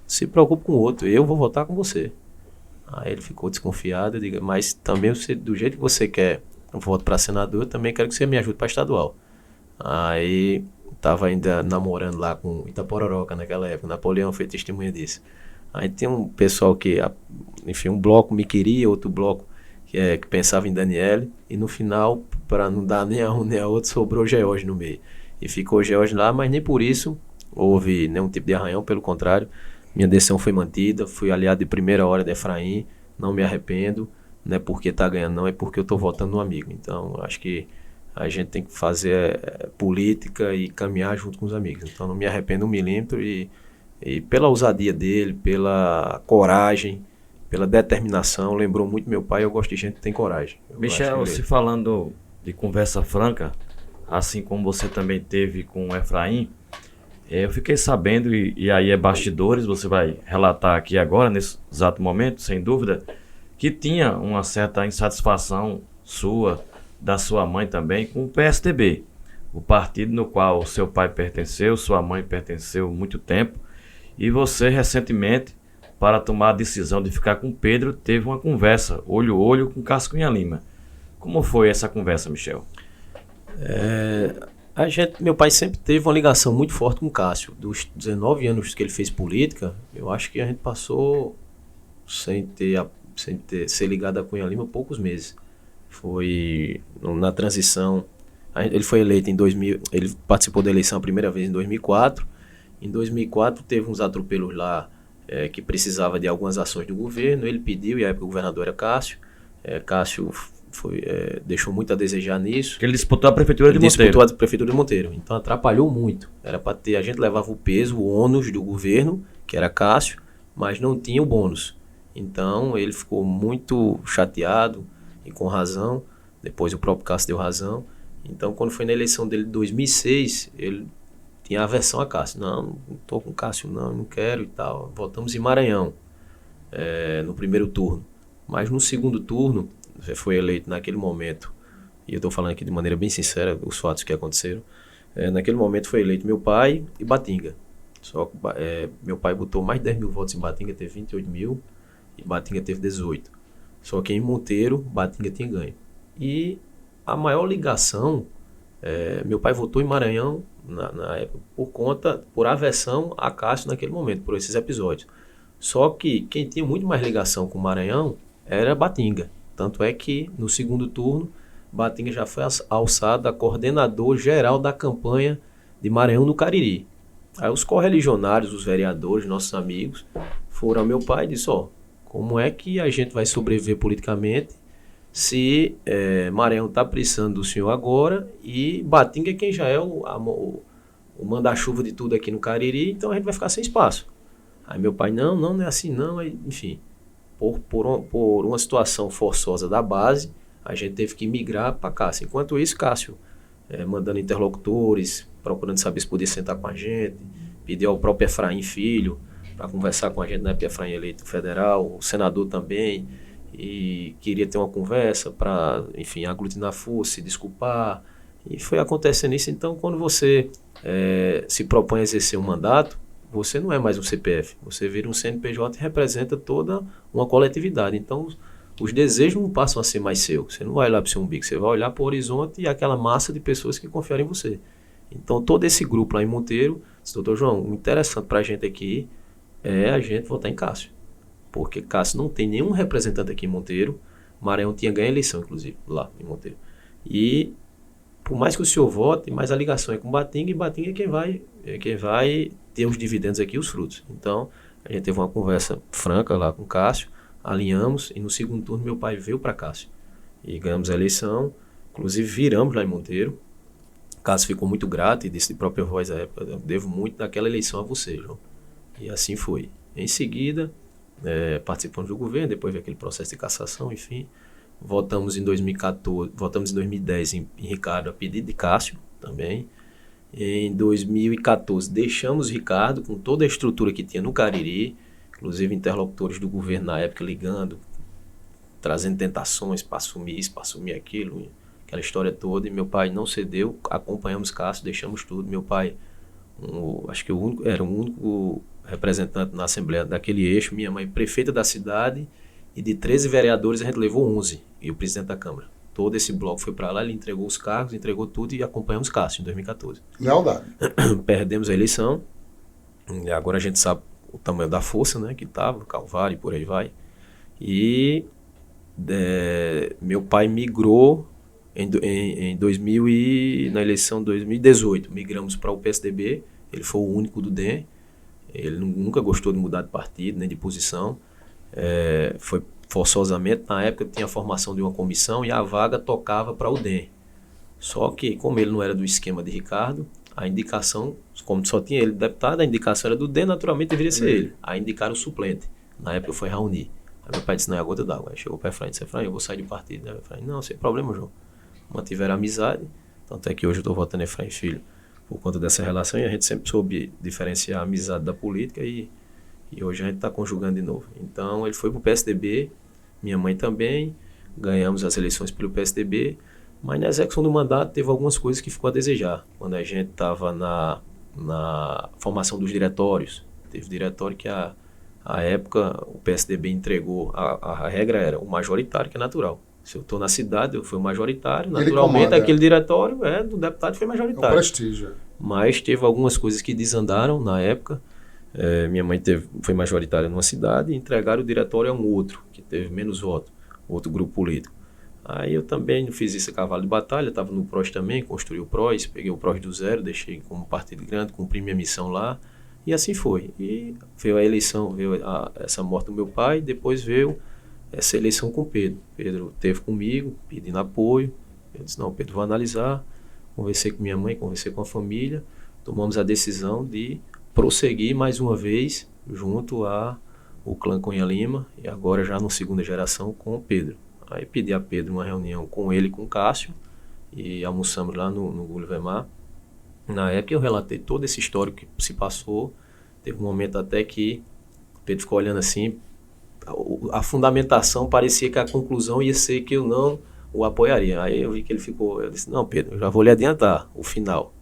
se preocupe com o outro, eu vou votar com você. Aí ele ficou desconfiado, eu digo, mas também do jeito que você quer um voto para senador, eu também quero que você me ajude para estadual. Aí estava ainda namorando lá com Itapororoca naquela época, Napoleão foi testemunha disso. Aí tem um pessoal que, enfim, um bloco me queria, outro bloco que pensava em Daniele, e no final, para não dar nem a um nem a outro, sobrou George no meio. e ficou George lá, mas nem por isso houve nenhum tipo de arranhão, pelo contrário, minha decisão foi mantida, fui aliado de primeira hora de Efraim, não me arrependo, não é porque tá ganhando não, é porque eu tô votando no amigo. Então, acho que a gente tem que fazer política e caminhar junto com os amigos. Então, não me arrependo um milímetro e pela ousadia dele, pela coragem, pela determinação, lembrou muito meu pai. Eu gosto de gente que tem coragem. Michel, se falando de conversa franca, assim como você também teve com o Efraim, eu fiquei sabendo, e aí é bastidores, você vai relatar aqui agora, nesse exato momento, sem dúvida, que tinha uma certa insatisfação sua, da sua mãe também, com o PSDB, o partido no qual seu pai pertenceu, sua mãe pertenceu há muito tempo, e você recentemente, para tomar a decisão de ficar com Pedro, teve uma conversa, olho a olho, com Cássio Cunha Lima. Como foi essa conversa, Michel? Meu pai sempre teve uma ligação muito forte com o Cássio. Dos 19 anos que ele fez política, eu acho que a gente passou sem ser ligado a Cunha Lima poucos meses. Foi na transição, ele foi eleito em 2000, ele participou da eleição a primeira vez em 2004. Em 2004 teve uns atropelos lá que precisava de algumas ações do governo, ele pediu, e a época o governador era Cássio. Cássio deixou muito a desejar nisso. Que ele disputou a prefeitura de Monteiro. Disputou a prefeitura de Monteiro. Então atrapalhou muito. Era para ter, a gente levava o peso, o ônus do governo, que era Cássio, mas não tinha o bônus. Então ele ficou muito chateado e com razão. Depois o próprio Cássio deu razão. Então quando foi na eleição dele de 2006, ele tinha aversão a Cássio. Não estou com Cássio não quero e tal. Votamos em Maranhão no primeiro turno. Mas no segundo turno, você foi eleito naquele momento, e eu estou falando aqui de maneira bem sincera os fatos que aconteceram, naquele momento foi eleito meu pai e Batinga. Só que meu pai botou mais de 10 mil votos em Batinga, teve 28 mil, e Batinga teve 18. Só que em Monteiro, Batinga tinha ganho. E a maior ligação, meu pai votou em Maranhão na época por aversão a Cássio naquele momento, por esses episódios. Só que quem tinha muito mais ligação com o Maranhão era Batinga. Tanto é que no segundo turno, Batinga já foi alçado a coordenador geral da campanha de Maranhão no Cariri. Aí os correligionários, os vereadores, nossos amigos, foram ao meu pai e disseram: como é que a gente vai sobreviver politicamente se Maranhão está precisando do senhor agora e Batinga é quem já é o manda-chuva de tudo aqui no Cariri, então a gente vai ficar sem espaço. Aí meu pai, não é assim não, aí, enfim... Por uma situação forçosa da base, a gente teve que migrar para Cássio. Enquanto isso, Cássio mandando interlocutores, procurando saber se podia sentar com a gente, pediu ao próprio Efraim Filho para conversar com a gente, na época Efraim eleito federal, o senador também, e queria ter uma conversa para, enfim, aglutinar força, se desculpar, e foi acontecendo isso. Então, quando você se propõe a exercer um mandato, você não é mais um CPF, você vira um CNPJ e representa toda uma coletividade. Então, os desejos não passam a ser mais seus. Você não vai olhar para o seu umbigo, você vai olhar para o horizonte e aquela massa de pessoas que confiaram em você. Então, todo esse grupo lá em Monteiro disse: doutor João, o interessante para a gente aqui é a gente votar em Cássio. Porque Cássio não tem nenhum representante aqui em Monteiro. Maranhão tinha ganho a eleição, inclusive, lá em Monteiro. E, por mais que o senhor vote, mais a ligação é com Batinga, e Batinga é quem vai ter os dividendos aqui, os frutos. Então, a gente teve uma conversa franca lá com Cássio, alinhamos, e no segundo turno meu pai veio para Cássio. E ganhamos a eleição, inclusive viramos lá em Monteiro. Cássio ficou muito grato e disse de própria voz à época: eu devo muito daquela eleição a você, João. E assim foi. Em seguida, participamos do governo, depois veio aquele processo de cassação, enfim. Votamos em 2014, votamos em 2010 em Ricardo a pedido de Cássio também. Em 2014 deixamos Ricardo com toda a estrutura que tinha no Cariri, inclusive interlocutores do governo na época ligando, trazendo tentações para assumir isso, para assumir aquilo, aquela história toda. E meu pai não cedeu, acompanhamos Cássio, deixamos tudo. Meu pai, acho que era o único representante na Assembleia daquele eixo. Minha mãe, prefeita da cidade, e de 13 vereadores a gente levou 11, e o presidente da Câmara. Todo esse bloco foi para lá, ele entregou os cargos, entregou tudo e acompanhamos Cássio em 2014. Lealdade. Perdemos a eleição, e agora a gente sabe o tamanho da força, né, que estava, Calvário e por aí vai. E meu pai migrou Em na eleição de 2018, migramos para o PSDB, ele foi o único do DEM, ele nunca gostou de mudar de partido, nem de posição, foi forçosamente, na época tinha a formação de uma comissão e a vaga tocava para o DEM. Só que, como ele não era do esquema de Ricardo, a indicação, como só tinha ele deputado, a indicação era do DEM, naturalmente deveria ser ele. Aí indicaram o suplente, na época foi Raoni. Aí meu pai disse, não, é a gota d'água. Aí chegou para Efraim e disse, Efraim, eu vou sair do partido. Aí Efraim, não, sem problema, João. Mantiveram a amizade, tanto é que hoje eu estou votando Efraim Filho por conta dessa relação, e a gente sempre soube diferenciar a amizade da política, e hoje a gente está conjugando de novo. Então ele foi para o PSDB, minha mãe também, ganhamos as eleições pelo PSDB, mas na execução do mandato teve algumas coisas que ficou a desejar. Quando a gente estava na formação dos diretórios, teve diretório que a época o PSDB entregou, a regra era o majoritário, que é natural. Se eu estou na cidade, eu fui o majoritário, naturalmente aquele diretório do deputado foi majoritário. É um prestígio. Mas teve algumas coisas que desandaram na época. Minha mãe foi majoritária numa cidade e entregaram o diretório a um outro, que teve menos voto, outro grupo político. Aí eu também fiz isso a cavalo de batalha, estava no PROS também, construí o PROS, peguei o PROS do zero, deixei como partido grande, cumpri minha missão lá, e assim foi. E veio a eleição, veio essa morte do meu pai, depois veio essa eleição com o Pedro. Pedro esteve comigo, pedindo apoio. Eu disse, não, Pedro, vou analisar. Conversei com minha mãe, conversei com a família. Tomamos a decisão de prosseguir mais uma vez junto ao clã Cunha Lima, e agora já na segunda geração com o Pedro. Aí pedi a Pedro uma reunião com ele e com o Cássio, e almoçamos lá no Gulliver. Na época eu relatei todo esse histórico que se passou. Teve um momento até que o Pedro ficou olhando assim, a fundamentação parecia que a conclusão ia ser que eu não o apoiaria. Aí eu vi que ele ficou, eu disse, não, Pedro, eu já vou lhe adiantar o final,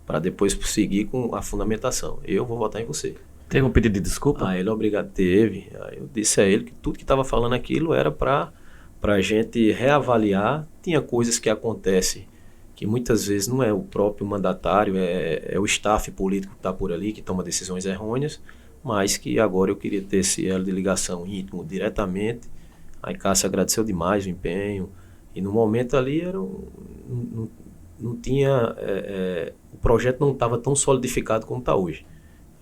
para depois seguir com a fundamentação. Eu vou votar em você. Teve um pedido de desculpa? Aí ele, obrigado, teve. Aí eu disse a ele que tudo que estava falando aquilo era para a gente reavaliar. Tinha coisas que acontecem que muitas vezes não é o próprio mandatário, é o staff político que está por ali, que toma decisões errôneas, mas que agora eu queria ter esse elo de ligação íntimo diretamente. Aí Cássio agradeceu demais o empenho, e no momento ali não tinha, o projeto não estava tão solidificado como está hoje.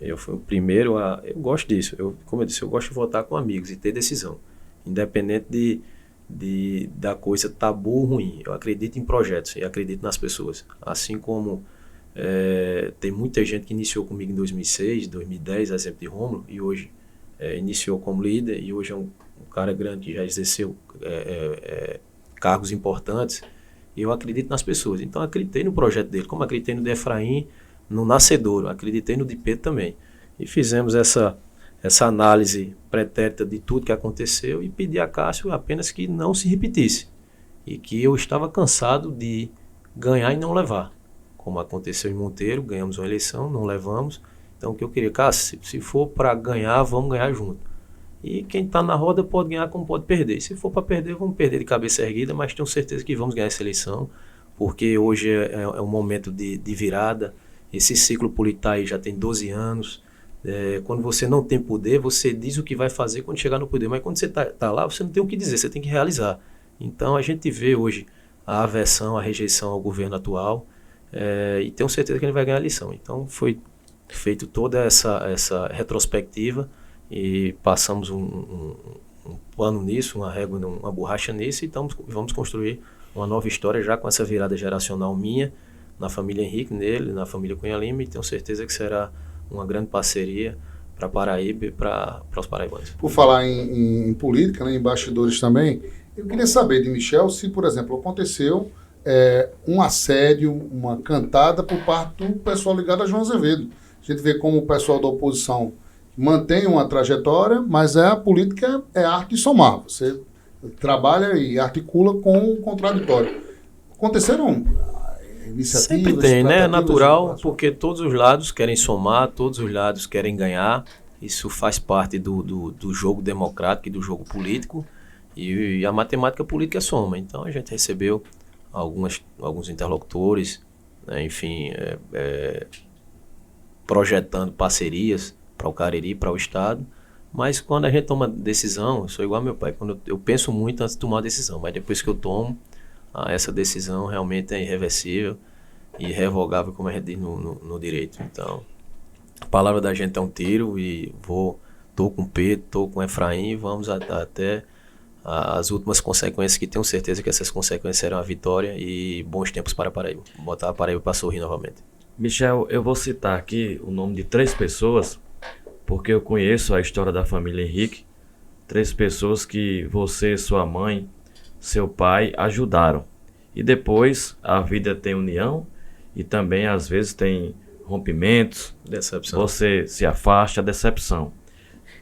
Eu fui o primeiro eu gosto disso, como eu disse, eu gosto de votar com amigos e ter decisão, independente da coisa tabu ou ruim. Eu acredito em projetos e acredito nas pessoas, assim como tem muita gente que iniciou comigo em 2006, 2010, exemplo de Rômulo, e hoje iniciou como líder, e hoje é um cara grande que já exerceu cargos importantes, e eu acredito nas pessoas. Então acreditei no projeto dele, como acreditei no de Efraim, no Nascedouro, acreditei no de Pedro também, e fizemos essa análise pretérita de tudo que aconteceu, e pedi a Cássio apenas que não se repetisse, e que eu estava cansado de ganhar e não levar, como aconteceu em Monteiro. Ganhamos uma eleição, não levamos. Então o que eu queria, Cássio, se for para ganhar, vamos ganhar junto, e quem está na roda pode ganhar como pode perder. Se for para perder, vamos perder de cabeça erguida, mas tenho certeza que vamos ganhar essa eleição, porque hoje é um momento de virada. Esse ciclo político aí já tem 12 anos. Quando você não tem poder, você diz o que vai fazer quando chegar no poder, mas quando você tá lá, você não tem o que dizer, você tem que realizar. Então a gente vê hoje a aversão, a rejeição ao governo atual, e tenho certeza que ele vai ganhar a eleição. Então foi feito toda essa retrospectiva, e passamos um plano nisso, uma régua, uma borracha nisso, e vamos construir uma nova história já com essa virada geracional minha, na família Henrique, nele, na família Cunha Lima, e tenho certeza que será uma grande parceria para Paraíba e para os paraibanos. Por falar em política, né, em bastidores também, eu queria saber de Michel se, por exemplo, aconteceu um assédio, uma cantada por parte do pessoal ligado a João Azevedo. A gente vê como o pessoal da oposição mantém uma trajetória, mas a política é arte de somar. Você trabalha e articula com o contraditório. Aconteceram iniciativas? Sempre tem, né? É natural, porque todos os lados querem somar, todos os lados querem ganhar. Isso faz parte do jogo democrático e do jogo político. E a matemática política soma. Então a gente recebeu alguns interlocutores, né, enfim, projetando parcerias para o Cariri, para o Estado. Mas quando a gente toma decisão, eu sou igual ao meu pai, quando eu penso muito antes de tomar a decisão, mas depois que eu tomo, essa decisão realmente é irreversível e irrevogável, como a gente diz no direito. Então, a palavra da gente é um tiro e tô com Pedro, tô com Efraim, vamos até as últimas consequências, que tenho certeza que essas consequências serão a vitória e bons tempos para a Paraíba. Botar a Paraíba para sorrir novamente. Michel, eu vou citar aqui o nome de 3 pessoas, porque eu conheço a história da família Henrique. 3 pessoas que você, sua mãe, seu pai ajudaram. E depois a vida tem união e também às vezes tem rompimentos. Decepção. Você se afasta, decepção.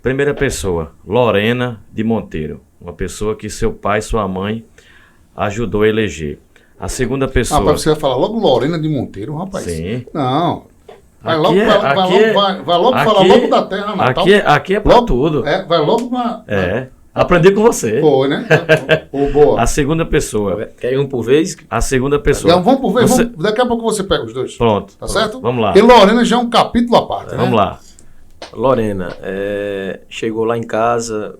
Primeira pessoa, Lorena de Monteiro. Uma pessoa que seu pai e sua mãe ajudou a eleger. A segunda pessoa... Rapaz, você vai falar logo Lorena de Monteiro, rapaz. Sim. Não. Vai Aqui logo falar logo da terra natal. Aqui é pra tudo. Vai logo pra... Aprendi com você. Foi, né? Boa. A segunda pessoa. Quer um por vez? A segunda pessoa. Então, vamos por vez. Daqui a pouco você pega os dois. Pronto. Tá certo? Vamos lá. E Lorena já é um capítulo à parte. Vamos lá. Lorena chegou lá em casa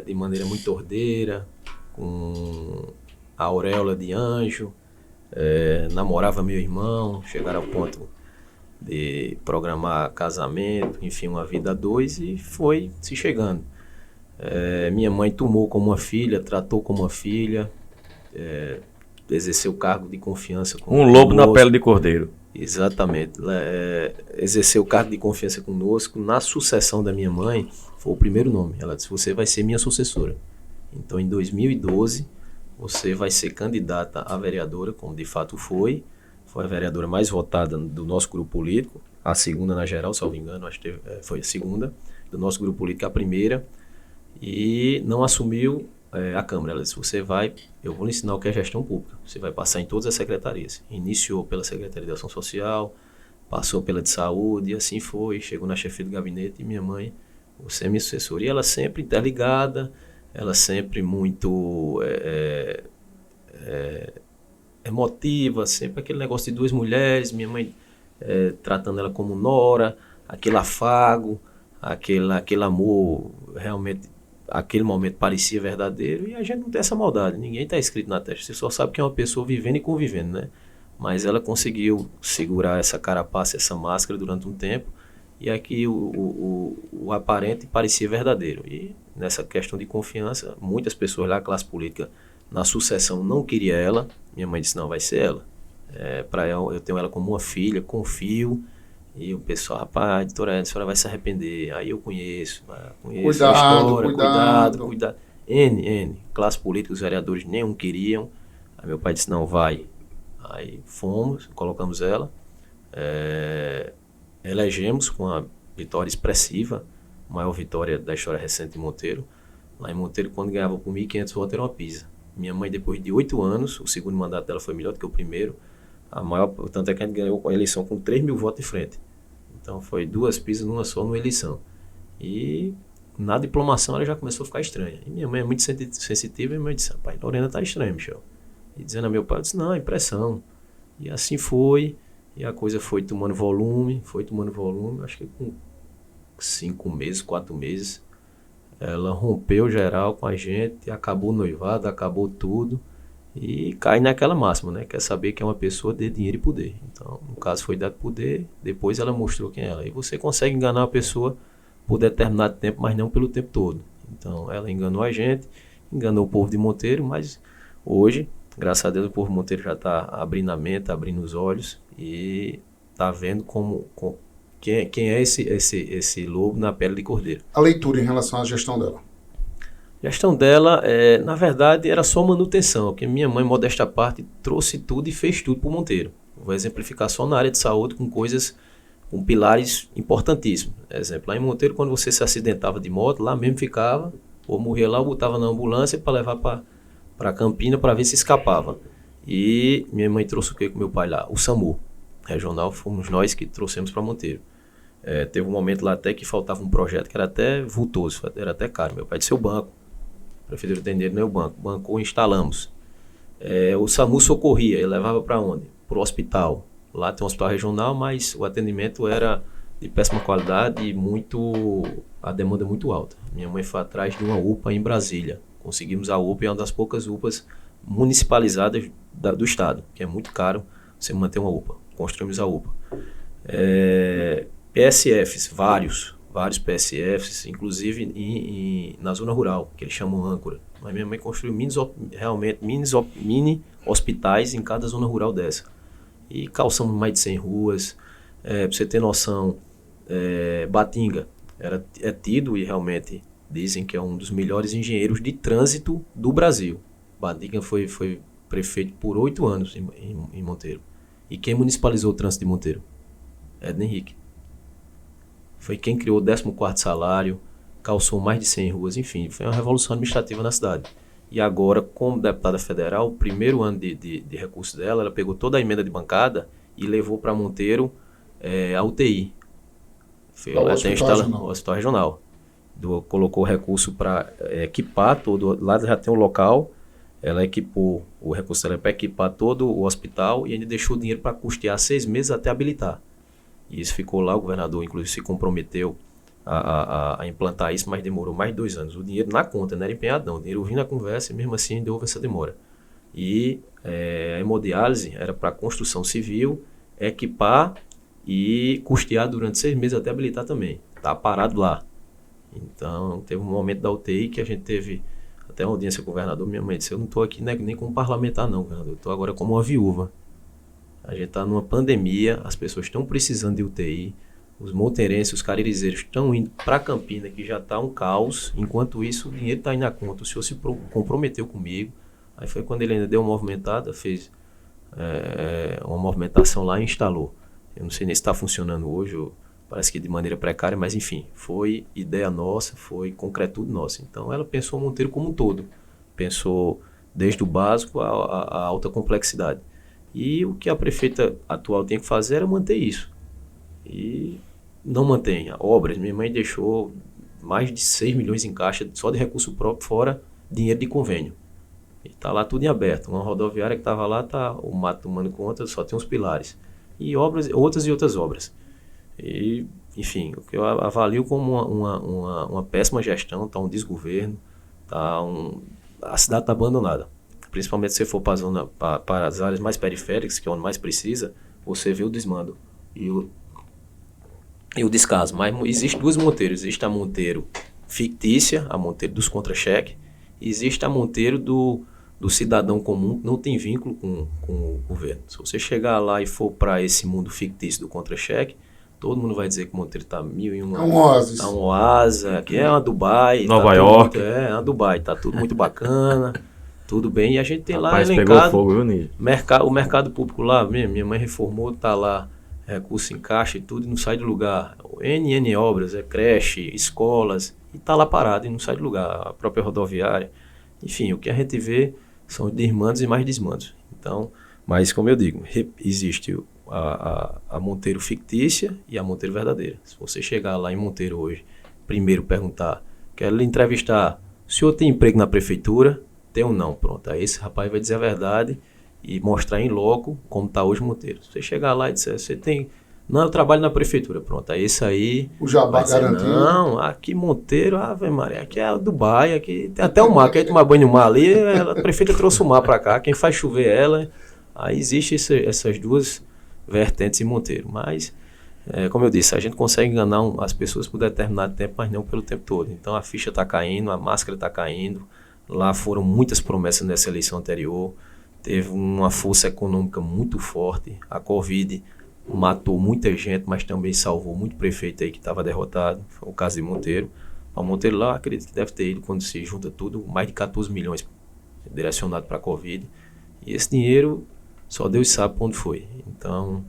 de maneira muito ordeira, com a auréola de anjo, namorava meu irmão, chegaram ao ponto de programar casamento, enfim, uma vida a 2, e foi se chegando. Minha mãe tomou como uma filha, tratou como uma filha, exerceu cargo de confiança conosco. Um lobo na pele de cordeiro. Exatamente. Exerceu cargo de confiança conosco. Na sucessão da minha mãe, foi o primeiro nome. Ela disse: você vai ser minha sucessora. Então, em 2012, você vai ser candidata a vereadora, como de fato foi. Foi a vereadora mais votada do nosso grupo político. A segunda na geral, salvo engano, acho que foi a segunda. Do nosso grupo político, a primeira. E não assumiu a Câmara. Ela disse: você vai, eu vou lhe ensinar o que é gestão pública. Você vai passar em todas as secretarias. Iniciou pela Secretaria de Ação Social, passou pela de Saúde, e assim foi. Chegou na chefia do gabinete e minha mãe, você é minha sucessora. E ela sempre interligada, ela sempre muito emotiva, sempre aquele negócio de 2 mulheres, minha mãe tratando ela como nora, aquele afago, aquele amor realmente. Aquele momento parecia verdadeiro e a gente não tem essa maldade, ninguém está escrito na testa, você só sabe que é uma pessoa vivendo e convivendo, né? Mas ela conseguiu segurar essa carapaça, essa máscara durante um tempo, e aqui o aparente parecia verdadeiro. E nessa questão de confiança, muitas pessoas lá, a classe política, na sucessão não queria ela, minha mãe disse: não, vai ser ela. Para ela, eu tenho ela como uma filha, confio. E o pessoal: rapaz, doutora, a senhora vai se arrepender. Aí eu conheço a história, cuidado. N, classe política, os vereadores nenhum queriam. Aí meu pai disse: não, vai. Aí fomos, colocamos ela, elegemos com uma vitória expressiva, a maior vitória da história recente de Monteiro. Lá em Monteiro, quando ganhava por 1.500 votos, era uma pisa. Minha mãe, depois de 8 anos, o segundo mandato dela foi melhor do que o primeiro. Tanto é que a gente ganhou a eleição com 3.000 votos de frente. Então foi 2 pisas numa só numa eleição. E na diplomação ela já começou a ficar estranha. E minha mãe é muito sensitiva, e minha mãe disse: rapaz, Lorena tá estranha, Michel. E dizendo a meu pai, eu disse: não, impressão. E assim foi, e a coisa foi tomando volume, acho que com 5 meses, 4 meses, ela rompeu geral com a gente, acabou o noivado, acabou tudo. E cai naquela máxima, né? Quer saber que é uma pessoa de dinheiro e poder. Então, no caso, foi dado poder, depois ela mostrou quem é ela. E você consegue enganar uma pessoa por determinado tempo, mas não pelo tempo todo. Então, ela enganou a gente, enganou o povo de Monteiro, mas hoje, graças a Deus, o povo de Monteiro já está abrindo a mente, abrindo os olhos e está vendo quem é esse lobo na pele de cordeiro. A leitura em relação à gestão dela. A gestão dela, na verdade, era só manutenção, porque minha mãe, modesta parte, trouxe tudo e fez tudo para o Monteiro. Vou exemplificar só na área de saúde com pilares importantíssimos. Exemplo, lá em Monteiro, quando você se acidentava de moto, lá mesmo ficava, ou morria lá, ou botava na ambulância para levar para Campina para ver se escapava. E minha mãe trouxe o que com meu pai lá? O SAMU regional, fomos nós que trouxemos para Monteiro. Teve um momento lá até que faltava um projeto que era até vultoso, era até caro. Meu pai disse: o banco. A prefeitura tem dinheiro, não é o banco. Bancou, instalamos. O SAMU socorria, ele levava para onde? Para o hospital. Lá tem um hospital regional, mas o atendimento era de péssima qualidade e a demanda muito alta. Minha mãe foi atrás de uma UPA em Brasília. Conseguimos a UPA, é uma das poucas UPAs municipalizadas do Estado, que é muito caro você manter uma UPA. Construímos a UPA. PSFs, vários PSFs, inclusive na zona rural, que eles chamam âncora. Mas minha mãe construiu mini hospitais em cada zona rural dessa. E calçamos mais de 100 ruas. Para você ter noção, Batinga é tido e realmente dizem que é um dos melhores engenheiros de trânsito do Brasil. Batinga foi prefeito por 8 anos em Monteiro. E quem municipalizou o trânsito de Monteiro? Edna Henrique. Foi quem criou o 14º salário, calçou mais de 100 ruas, enfim, foi uma revolução administrativa na cidade. E agora, como deputada federal, o primeiro ano de recurso dela, ela pegou toda a emenda de bancada e levou para Monteiro a UTI. Ela tem o hospital regional. Colocou recurso para equipar todo, lá já tem um local, ela equipou, o recurso dela é para equipar todo o hospital e ainda deixou dinheiro para custear 6 meses até habilitar. E isso ficou lá, o governador inclusive se comprometeu a implantar isso, mas demorou mais de 2 anos. O dinheiro na conta, não era empenhado não, o dinheiro vindo na conversa e mesmo assim ainda houve essa demora. E a hemodiálise era para construção civil, equipar e custear durante 6 meses até habilitar também. Está parado lá. Então teve um momento da UTI que a gente teve até uma audiência com o governador. Minha mãe disse, eu não estou aqui nem como parlamentar não, governador, eu estou agora como uma viúva. A gente está numa pandemia, as pessoas estão precisando de UTI, os monteirenses, os caririzeiros estão indo para Campina, que já está um caos. Enquanto isso, o dinheiro está aí na conta. O senhor se comprometeu comigo. Aí foi quando ele ainda deu uma movimentada, fez uma movimentação lá e instalou. Eu não sei nem se está funcionando hoje, parece que de maneira precária, mas enfim, foi ideia nossa, foi concretude nossa. Então ela pensou o Monteiro como um todo. Pensou desde o básico à alta complexidade. E o que a prefeita atual tem que fazer era manter isso. E não mantém. Obras, minha mãe deixou mais de 6 milhões em caixa só de recurso próprio, fora dinheiro de convênio. E está lá tudo em aberto. Uma rodoviária que estava lá, tá o mato tomando conta, só tem uns pilares. E obras, outras obras. E, enfim, o que eu avalio como uma péssima gestão, tá um desgoverno, a cidade está abandonada. Principalmente se você for para as áreas mais periféricas, que é onde mais precisa, você vê o desmando e o descaso. Mas existe 2 Monteiros. Existe a Monteiro fictícia, a Monteiro dos contra-cheque, e existe a Monteiro do cidadão comum, que não tem vínculo com o governo. Se você chegar lá e for para esse mundo fictício do contra-cheque, todo mundo vai dizer que o Monteiro está 1001. É um oásis. Está um oásis, aqui é uma Dubai. Nova York. Uma Dubai, está tudo muito bacana. Tudo bem, e a gente tem Rapaz, lá pegou elencado fogo, viu, o mercado público lá, minha mãe reformou, tá lá, recurso em caixa e tudo, e não sai do lugar. N obras, creche, escolas, e tá lá parado e não sai do lugar. A própria rodoviária, enfim, o que a gente vê são desmandos e mais desmandos. Então, mas como eu digo, existe a Monteiro fictícia e a Monteiro verdadeira. Se você chegar lá em Monteiro hoje, primeiro perguntar, quero lhe entrevistar, o senhor tem emprego na prefeitura? Tem ou não? Pronto, aí esse rapaz vai dizer a verdade e mostrar em loco como está hoje Monteiro. Se você chegar lá e disser, você tem... Não, eu trabalho na prefeitura. Pronto, aí esse aí... O jabá garantido. Não, aqui Monteiro, Ave Maria, aqui é Dubai, aqui tem até o mar, quer tomar banho no mar ali, a prefeita trouxe o mar para cá, quem faz chover ela... Aí existe essas 2 vertentes em Monteiro, mas... como eu disse, a gente consegue enganar as pessoas por determinado tempo, mas não pelo tempo todo. Então a ficha está caindo, a máscara está caindo. Lá foram muitas promessas nessa eleição anterior, teve uma força econômica muito forte, a Covid matou muita gente, mas também salvou muito prefeito aí que estava derrotado, foi o caso de Monteiro. O Monteiro lá, acredito que deve ter ido, quando se junta tudo, mais de 14 milhões direcionado para a Covid, e esse dinheiro só Deus sabe para onde foi. Então,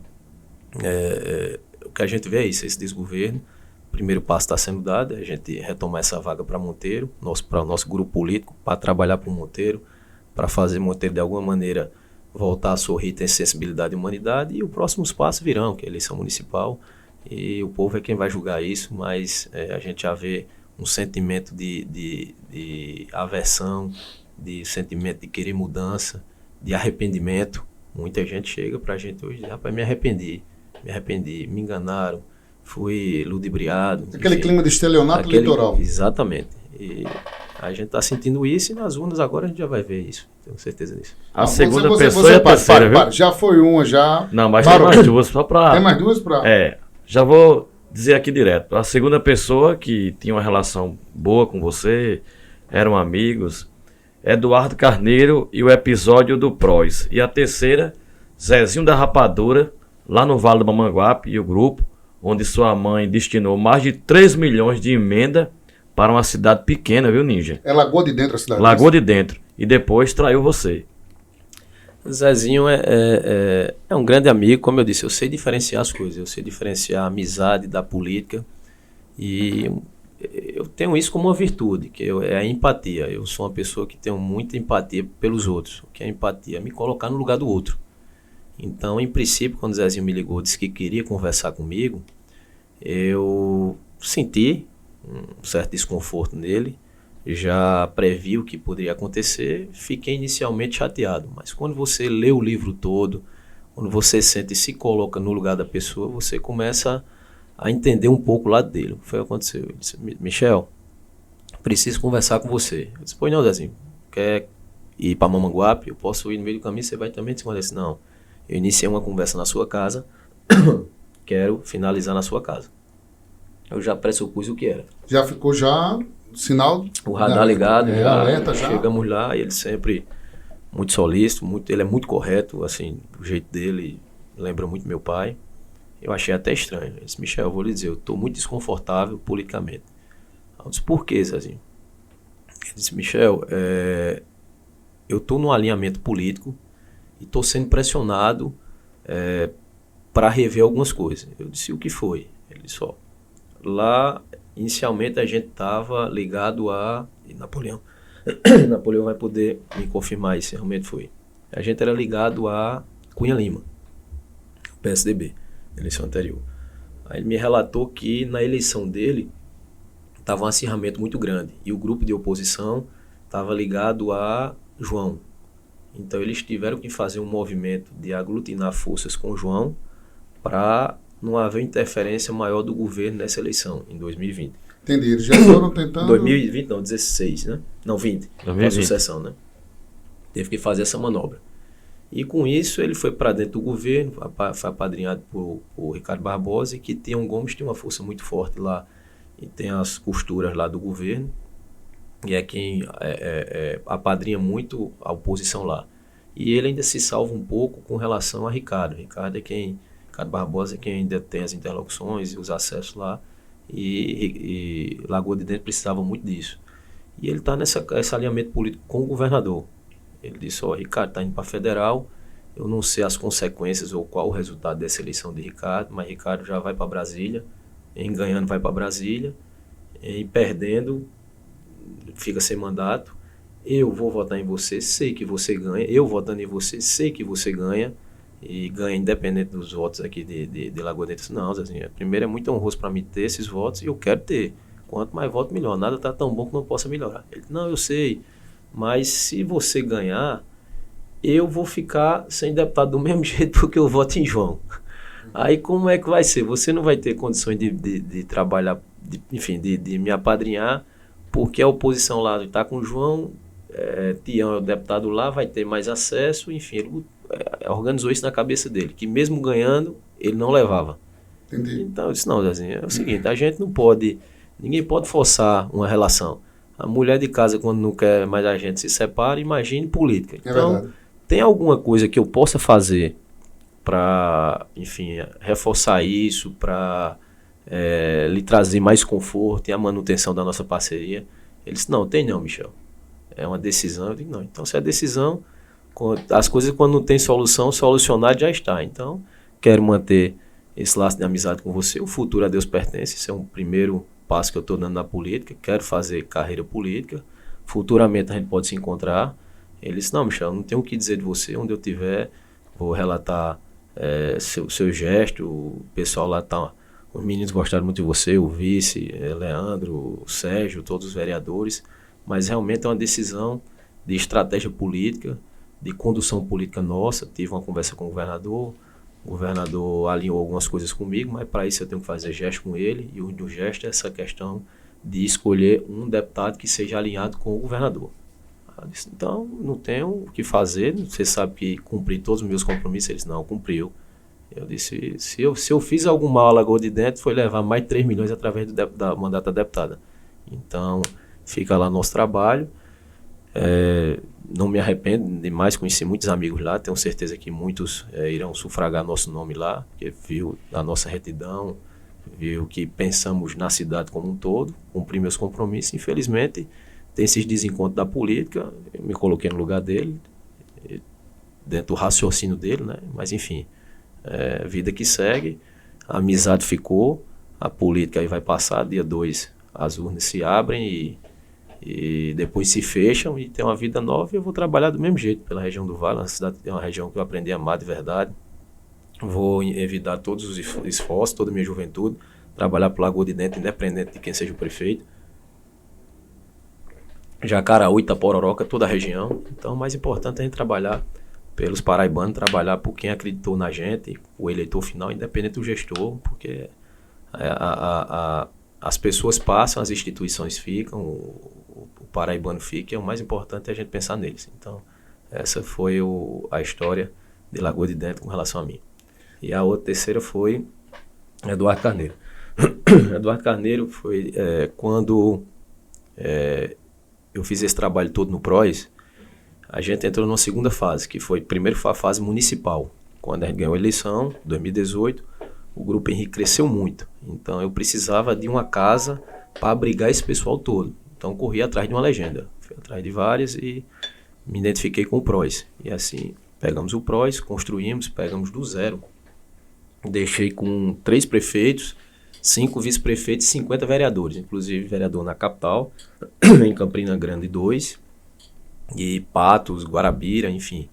o que a gente vê é isso, esse desgoverno. O primeiro passo está sendo dado, a gente retomar essa vaga para Monteiro, para o nosso grupo político, para trabalhar para o Monteiro, para fazer Monteiro de alguma maneira voltar a sorrir, ter sensibilidade e humanidade, e os próximos passos virão, que é a eleição municipal, e o povo é quem vai julgar isso, mas a gente já vê um sentimento de aversão, de sentimento de querer mudança, de arrependimento. Muita gente chega para a gente hoje e diz, rapaz, me arrependi, me enganaram, fui ludibriado. Aquele clima de estelionato litoral. Exatamente. E A gente está sentindo isso e nas urnas agora a gente já vai ver isso. Tenho certeza disso. A segunda pessoa e a terceira, viu? Já foi uma, já... Não, mas tem mais duas só para... Tem mais duas para... Já vou dizer aqui direto. A segunda pessoa que tinha uma relação boa com você, eram amigos, Eduardo Carneiro e o episódio do Prós. E a terceira, Zezinho da Rapadura, lá no Vale do Mamanguape e o grupo, onde sua mãe destinou mais de 3 milhões de emenda para uma cidade pequena, viu, Ninja? É Lagoa de Dentro a cidade. Lagoa de Dentro. E depois traiu você. Zezinho é um grande amigo, como eu disse, eu sei diferenciar as coisas, eu sei diferenciar a amizade da política e eu tenho isso como uma virtude, que é a empatia. Eu sou uma pessoa que tenho muita empatia pelos outros. O que é empatia? Me colocar no lugar do outro. Então, em princípio, quando o Zezinho me ligou, disse que queria conversar comigo, eu senti um certo desconforto nele, já previ o que poderia acontecer, fiquei inicialmente chateado. Mas quando você lê o livro todo, quando você sente e se coloca no lugar da pessoa, você começa a entender um pouco o lado dele. O que foi que aconteceu? Ele disse, Michel, preciso conversar com você. Eu disse, pois não, Zezinho, quer ir para Mamanguape? Eu posso ir no meio do caminho, você vai também? Eu disse, não, eu iniciei uma conversa na sua casa, quero finalizar na sua casa. Eu já pressupus o que era. Já ficou sinal... O radar ligado, alerta já. Chegamos lá e ele sempre muito solícito, ele é muito correto, assim, o jeito dele lembra muito meu pai. Eu achei até estranho. Ele disse, Michel, eu vou lhe dizer, eu estou muito desconfortável politicamente. Eu disse, por quê, Zezinho? Ele disse, Michel, eu estou num alinhamento político e estou sendo pressionado para rever algumas coisas. Eu disse, o que foi? Ele disse, ó, lá, inicialmente, a gente estava ligado a... E Napoleão vai poder me confirmar isso, realmente foi. A gente era ligado a Cunha Lima, PSDB, eleição anterior. Aí ele me relatou que na eleição dele estava um acirramento muito grande e o grupo de oposição estava ligado a João. Então eles tiveram que fazer um movimento de aglutinar forças com João para não haver interferência maior do governo nessa eleição, em 2020. Entendi, eles já foram tentando... 2020 não, 16, né? Não, 20, 2020. a sucessão, né? Teve que fazer essa manobra. E com isso ele foi para dentro do governo, foi apadrinhado por Ricardo Barbosa, e que Tião Gomes tem uma força muito forte lá, e tem as costuras lá do governo, e é quem apadrinha muito a oposição lá. E ele ainda se salva um pouco com relação a Ricardo. Ricardo Barbosa é quem ainda tem as interlocuções e os acessos lá, e Lagoa de Dentro precisava muito disso. E ele está nesse alinhamento político com o governador. Ele disse, Ricardo está indo para federal, eu não sei as consequências ou qual o resultado dessa eleição de Ricardo, mas Ricardo já vai para Brasília, em ganhando vai para Brasília, em perdendo fica sem mandato, eu vou votar em você, sei que você ganha, eu votando em você, sei que você ganha, e ganha independente dos votos aqui de Lagoa Dentro. Não, Zezinho, primeiro é muito honroso para mim ter esses votos e eu quero ter. Quanto mais voto, melhor. Nada está tão bom que não possa melhorar. Ele disse, não, eu sei, mas se você ganhar, eu vou ficar sem deputado do mesmo jeito porque eu voto em João. Aí como é que vai ser? Você não vai ter condições de trabalhar, de me apadrinhar, porque a oposição lá está com o João, Tião é o deputado lá, vai ter mais acesso, enfim, ele organizou isso na cabeça dele, que mesmo ganhando, ele não levava. Entendi. Então eu disse, não, Zezinho, é o seguinte, a gente não pode, ninguém pode forçar uma relação. A mulher de casa, quando não quer mais a gente se separa, imagine política. Então, tem alguma coisa que eu possa fazer para, enfim, reforçar isso, para lhe trazer mais conforto e a manutenção da nossa parceria? Ele disse, não, tem não, Michel. É uma decisão. Eu digo, não, então se é decisão, as coisas quando não tem solução, solucionado já está. Então, quero manter esse laço de amizade com você. O futuro a Deus pertence, isso é um primeiro passo que eu estou dando na política. Quero fazer carreira política. Futuramente a gente pode se encontrar. Ele disse, não, Michel, não tenho o que dizer de você. Onde eu estiver, vou relatar seu gesto. O pessoal lá tá... Os meninos gostaram muito de você, o vice, Leandro, o Sérgio, todos os vereadores. Mas realmente é uma decisão de estratégia política, de condução política nossa. Tive uma conversa com o governador alinhou algumas coisas comigo, mas para isso eu tenho que fazer gesto com ele, e o gesto é essa questão de escolher um deputado que seja alinhado com o governador. Eu disse, então, não tenho o que fazer, você sabe que cumpri todos os meus compromissos. Ele disse, não, cumpriu. Eu disse, se eu fiz algum mal à Lagoa de Dentro, foi levar mais de 3 milhões através da mandato da deputada. Então, fica lá nosso trabalho. Não me arrependo demais, conheci muitos amigos lá, tenho certeza que muitos irão sufragar nosso nome lá, porque viu a nossa retidão, viu que pensamos na cidade como um todo, cumpri meus compromissos. Infelizmente, tem esses desencontros da política, eu me coloquei no lugar dele, dentro do raciocínio dele, né? Mas enfim, vida que segue, a amizade ficou, a política aí vai passar, dia 2 as urnas se abrem e depois se fecham e tem uma vida nova, e eu vou trabalhar do mesmo jeito pela região do Vale, uma região que eu aprendi a amar de verdade. Vou evitar todos os esforços, toda a minha juventude, trabalhar para o Lagoa de Dentro, independente de quem seja o prefeito. Jacaraú, Itapororoca, toda a região. Então, o mais importante é a gente trabalhar pelos paraibanos, trabalhar por quem acreditou na gente, o eleitor final, independente do gestor, porque as pessoas passam, as instituições ficam, o paraibano fica, e o mais importante é a gente pensar neles. Então, essa foi a história de Lagoa de Dentro com relação a mim. E a outra terceira foi Eduardo Carneiro. Eduardo Carneiro foi quando eu fiz esse trabalho todo no PROS, a gente entrou numa segunda fase, que foi primeiro a fase municipal. Quando a gente ganhou a eleição, em 2018, o Grupo Henrique cresceu muito. Então eu precisava de uma casa para abrigar esse pessoal todo. Então corri atrás de uma legenda. Fui atrás de várias e me identifiquei com o PROS. E assim, pegamos o PROS, construímos, pegamos do zero. Deixei com 3 prefeitos, 5 vice-prefeitos e 50 vereadores. Inclusive vereador na capital, em Campina Grande 2, e Patos, Guarabira, enfim,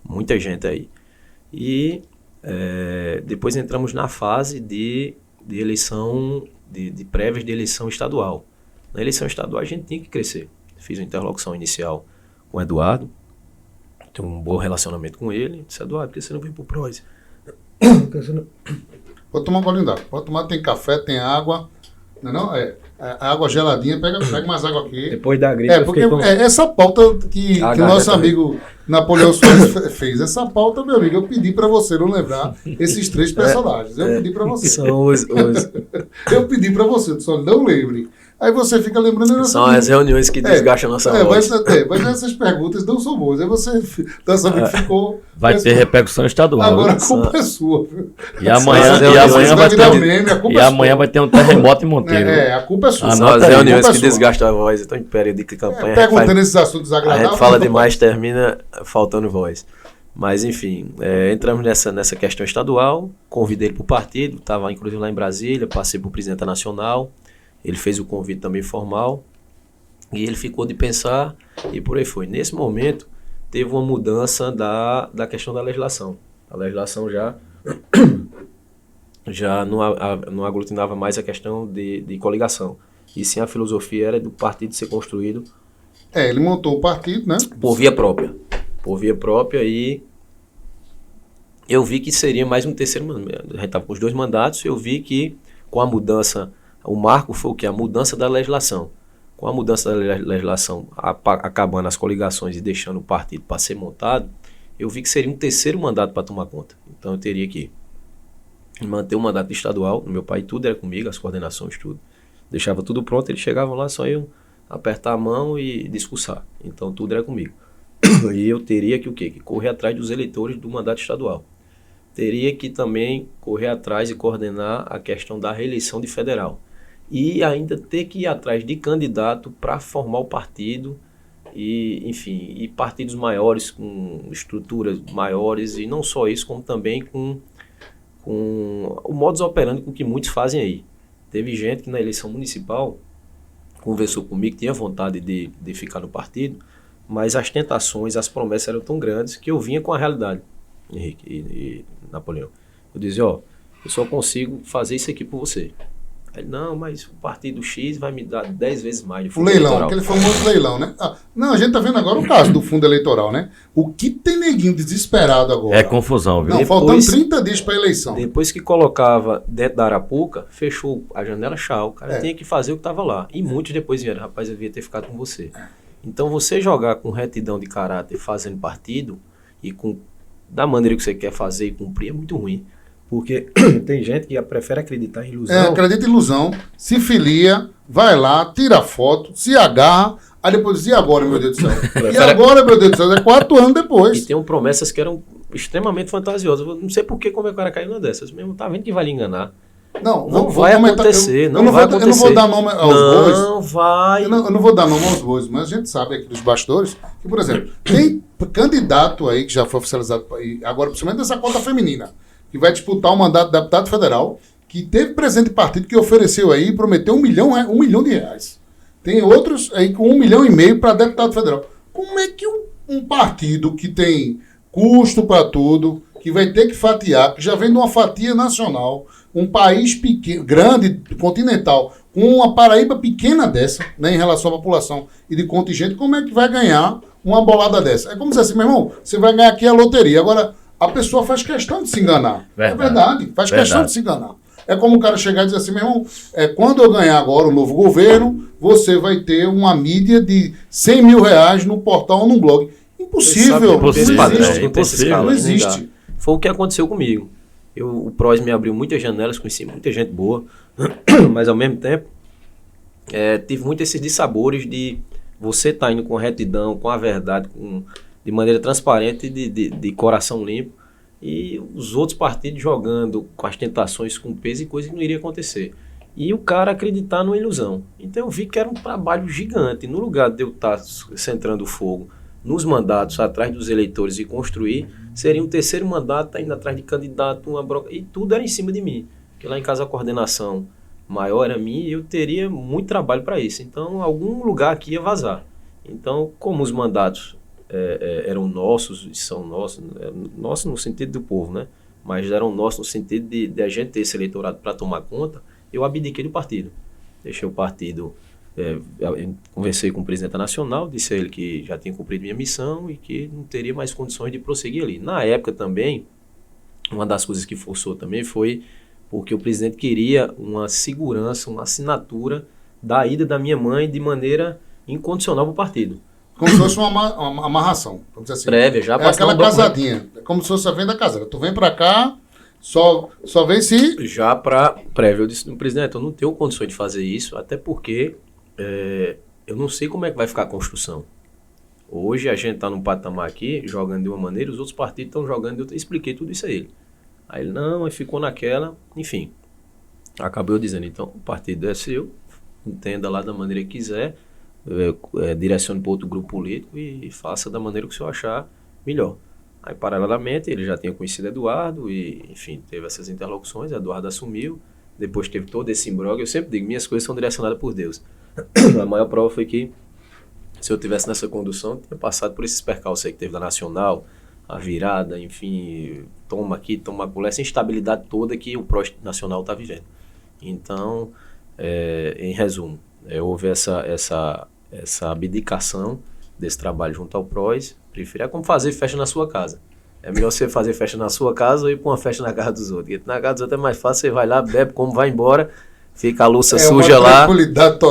muita gente aí. E depois entramos na fase de eleição, de prévias de eleição estadual. Na eleição estadual a gente tinha que crescer. Fiz uma interlocução inicial com o Eduardo, tenho um bom relacionamento com ele. Disse, Eduardo, por que você não vem pro PROS? Pode tomar um bolinho d'água. Pode tomar, tem café, tem água. Não é? Água geladinha, pega mais água aqui. Depois da gripe. Porque essa pauta que nosso amigo Napoleão Soares fez, essa pauta, meu amigo, eu pedi pra você não lembrar esses 3 personagens. Eu pedi pra você. São os... Eu pedi pra você, só não lembre. Aí você fica lembrando... São as reuniões que desgastam a nossa voz. Mas essas perguntas não são boas. Aí você tá sabendo que ficou... Vai ter repercussão estadual. Agora a culpa é sua. E amanhã vai ter um terremoto em Monteiro. A culpa é sua. São as reuniões que desgastam a voz. Então, em período de campanha... Perguntando esses assuntos agradáveis... A gente fala demais, termina faltando voz. Mas, enfim, entramos nessa questão estadual, convidei ele para o partido, estava inclusive lá em Brasília, passei para o presidente nacional. Ele fez o convite também formal e ele ficou de pensar e por aí foi. Nesse momento, teve uma mudança da questão da legislação. A legislação já não aglutinava mais a questão de coligação. E sim a filosofia era do partido ser construído... ele montou o partido, né? Por via própria. E eu vi que seria mais um terceiro mandato. A gente estava com os 2 mandatos, eu vi que com a mudança... O marco foi o quê? A mudança da legislação. Com a mudança da legislação, acabando as coligações e deixando o partido para ser montado, eu vi que seria um terceiro mandato para tomar conta. Então eu teria que manter o mandato estadual. Meu pai, tudo era comigo, as coordenações, tudo. Deixava tudo pronto, eles chegavam lá, só eu apertar a mão e discursar. Então tudo era comigo. E eu teria que o quê? Que correr atrás dos eleitores do mandato estadual. Teria que também correr atrás e coordenar a questão da reeleição de federal. E ainda ter que ir atrás de candidato para formar o partido e, enfim, e partidos maiores, com estruturas maiores, e não só isso, como também com o modus operandi com que muitos fazem aí. Teve gente que na eleição municipal conversou comigo, tinha vontade de ficar no partido, mas as tentações, as promessas eram tão grandes que eu vinha com a realidade, Henrique e Napoleão. Eu dizia, eu só consigo fazer isso aqui por você. Aí, não, mas o partido X vai me dar 10 vezes mais de O fundo leilão, eleitoral. aquele famoso leilão, né? Não, a gente tá vendo agora o caso do fundo eleitoral, né? O que tem neguinho desesperado agora? É confusão, viu? Não, faltando 30 dias para eleição. Depois que colocava dentro da Arapuca, fechou a janela chau. O cara tinha que fazer o que estava lá. E muitos depois vieram, rapaz, eu devia ter ficado com você. Então você jogar com retidão de caráter fazendo partido e da maneira que você quer fazer e cumprir é muito ruim. Porque tem gente que prefere acreditar em ilusão. Acredita em ilusão, se filia, vai lá, tira foto, se agarra, aí depois diz, e agora, meu Deus do céu? E agora, meu Deus do céu? É 4 anos depois. E tem promessas que eram extremamente fantasiosas. Eu não sei por que como é que o cara caiu numa dessas. Mesmo tá vendo que vai lhe enganar. Não vai acontecer. Eu não vou dar nome aos bois. Não vai. Eu não vou dar nome aos bois, mas a gente sabe aqui dos bastidores que, por exemplo, tem candidato aí que já foi oficializado, agora principalmente nessa cota feminina, que vai disputar o mandato de deputado federal, que teve presidente de partido que ofereceu aí e prometeu R$ 1 milhão de reais. Tem outros aí com 1,5 milhão para deputado federal. Como é que um partido que tem custo para tudo, que vai ter que fatiar, que já vem de uma fatia nacional, um país pequeno, grande, continental, com uma Paraíba pequena dessa, né, em relação à população e de contingente, como é que vai ganhar uma bolada dessa? É como dizer assim, meu irmão, você vai ganhar aqui a loteria. Agora, a pessoa faz questão de se enganar. É verdade, faz questão de se enganar. É como o cara chegar e dizer assim, meu irmão, quando eu ganhar agora o novo governo, você vai ter uma mídia de R$100 mil no portal ou no blog. Impossível. Não existe. Foi o que aconteceu comigo. O PROS me abriu muitas janelas, conheci muita gente boa, mas ao mesmo tempo tive muito esses dissabores de você estar indo com retidão, com a verdade, de maneira transparente, de coração limpo, e os outros partidos jogando com as tentações, com peso e coisa que não iria acontecer. E o cara acreditar numa ilusão. Então eu vi que era um trabalho gigante. No lugar de eu estar centrando o fogo nos mandatos atrás dos eleitores e construir, seria um terceiro mandato indo atrás de candidato, e tudo era em cima de mim. Porque lá em casa a coordenação maior era minha e eu teria muito trabalho para isso. Então algum lugar aqui ia vazar. Então, como os mandatos eram nossos e são nossos no sentido do povo, né? Mas eram nossos no sentido de a gente ter esse eleitorado para tomar conta, eu abdiquei do partido. Deixei o partido, conversei com o presidente nacional, disse a ele que já tinha cumprido minha missão e que não teria mais condições de prosseguir ali. Na época também, uma das coisas que forçou também foi porque o presidente queria uma segurança, uma assinatura da ida da minha mãe de maneira incondicional para o partido. Como se fosse uma amarração. Vamos dizer assim. Prévia, já passou aquela casadinha. É como se fosse a venda casada. Tu vem para cá, só vem se... Já para prévia. Eu disse, presidente, eu não tenho condições de fazer isso, até porque eu não sei como é que vai ficar a construção. Hoje a gente está num patamar aqui, jogando de uma maneira, os outros partidos estão jogando de outra. Expliquei tudo isso a ele. Aí ele, não, aí ficou naquela, enfim. Acabou eu dizendo, então, o partido é seu, entenda lá da maneira que quiser, direcione para outro grupo político e faça da maneira que o senhor achar melhor. Aí, paralelamente, ele já tinha conhecido Eduardo e, enfim, teve essas interlocuções, Eduardo assumiu, depois teve todo esse imbróglio. Eu sempre digo, minhas coisas são direcionadas por Deus. A maior prova foi que, se eu tivesse nessa condução, eu tinha passado por esses percalços aí que teve da Nacional, a virada, enfim, toma aqui, toma acolá, essa instabilidade toda que o PROS Nacional está vivendo. Então, em resumo, houve essa abdicação desse trabalho junto ao PROS. Prefiro como fazer festa na sua casa. É melhor você fazer festa na sua casa ou ir para uma festa na casa dos outros. Porque na casa dos outros é mais fácil, você vai lá, bebe, como vai embora, fica a louça suja lá,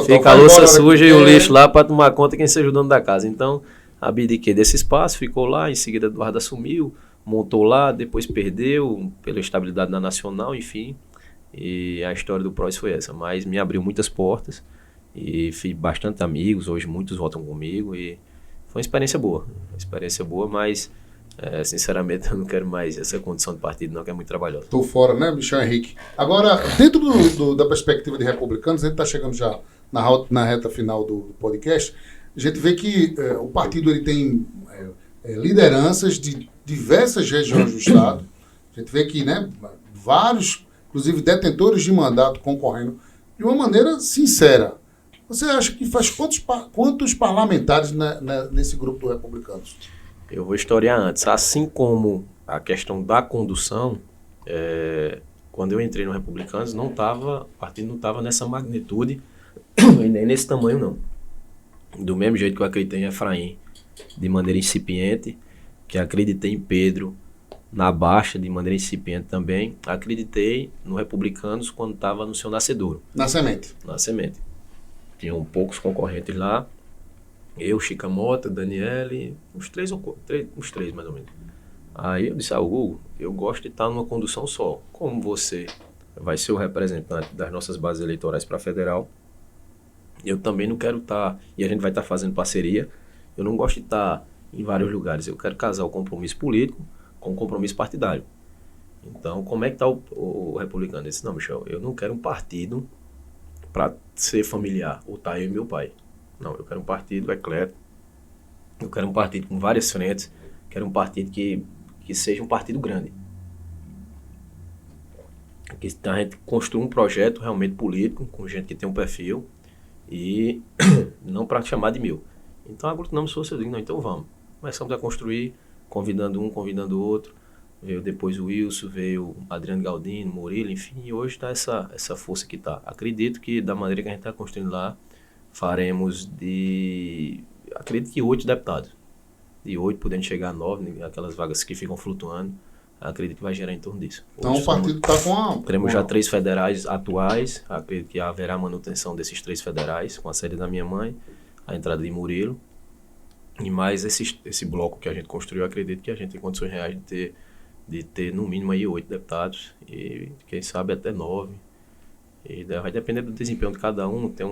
fica a louça suja e o lixo lá para tomar conta quem seja o dono da casa. Então, abdiquei desse espaço, ficou lá, em seguida Eduardo assumiu, montou lá, depois perdeu pela estabilidade na Nacional, enfim. E a história do PROS foi essa. Mas me abriu muitas portas e fiz bastante amigos, hoje muitos votam comigo e foi uma experiência boa, mas sinceramente eu não quero mais essa condição de partido não, que é muito trabalhosa. Tô fora, né, Michel Henrique? Agora, dentro da perspectiva de republicanos, a gente está chegando já na reta final do podcast, a gente vê que o partido ele tem lideranças de diversas regiões do Estado. A gente vê que, né, vários, inclusive detentores de mandato concorrendo de uma maneira sincera. Você acha que faz quantos parlamentares nesse grupo do Republicanos? Eu vou historiar antes. Assim como a questão da condução, quando eu entrei no Republicanos, o partido não estava nessa magnitude e nem nesse tamanho, não. Do mesmo jeito que eu acreditei em Efraim, de maneira incipiente, que acreditei em Pedro, na Baixa, de maneira incipiente também, acreditei no Republicanos quando estava no seu nascedouro. Na semente. Na semente. Tinham poucos concorrentes lá, eu, Chica Mota, Daniele, uns três mais ou menos. Aí eu disse, Hugo, eu gosto de estar numa condução só. Como você vai ser o representante das nossas bases eleitorais para a federal, eu também não quero estar, e a gente vai estar fazendo parceria, eu não gosto de estar em vários lugares. Eu quero casar o compromisso político com o compromisso partidário. Então, como é que está o Republicano? Ele disse, não, Michel, eu não quero um partido para ser familiar, ou tá eu e meu pai. Não, eu quero um partido eclético, eu quero um partido com várias frentes, quero um partido que seja um partido grande. Que a gente construa um projeto realmente político, com gente que tem um perfil, e não para chamar de meu. Então, aglutinamos força, eu digo, não, então vamos. Começamos a construir, convidando um, convidando o outro. Veio depois o Wilson, veio o Adriano Galdino, Murilo, enfim, e hoje está essa força que está. Acredito que da maneira que a gente está construindo lá, faremos acredito que 8 deputados. De 8 podendo chegar a 9, aquelas vagas que ficam flutuando, acredito que vai gerar em torno disso. Então o partido está com teremos já 3 federais atuais, acredito que haverá manutenção desses 3 federais, com a saída da minha mãe, a entrada de Murilo, e mais esse bloco que a gente construiu, acredito que a gente tem condições reais de ter no mínimo aí 8 deputados, e quem sabe até 9. E vai depender do desempenho de cada um, tem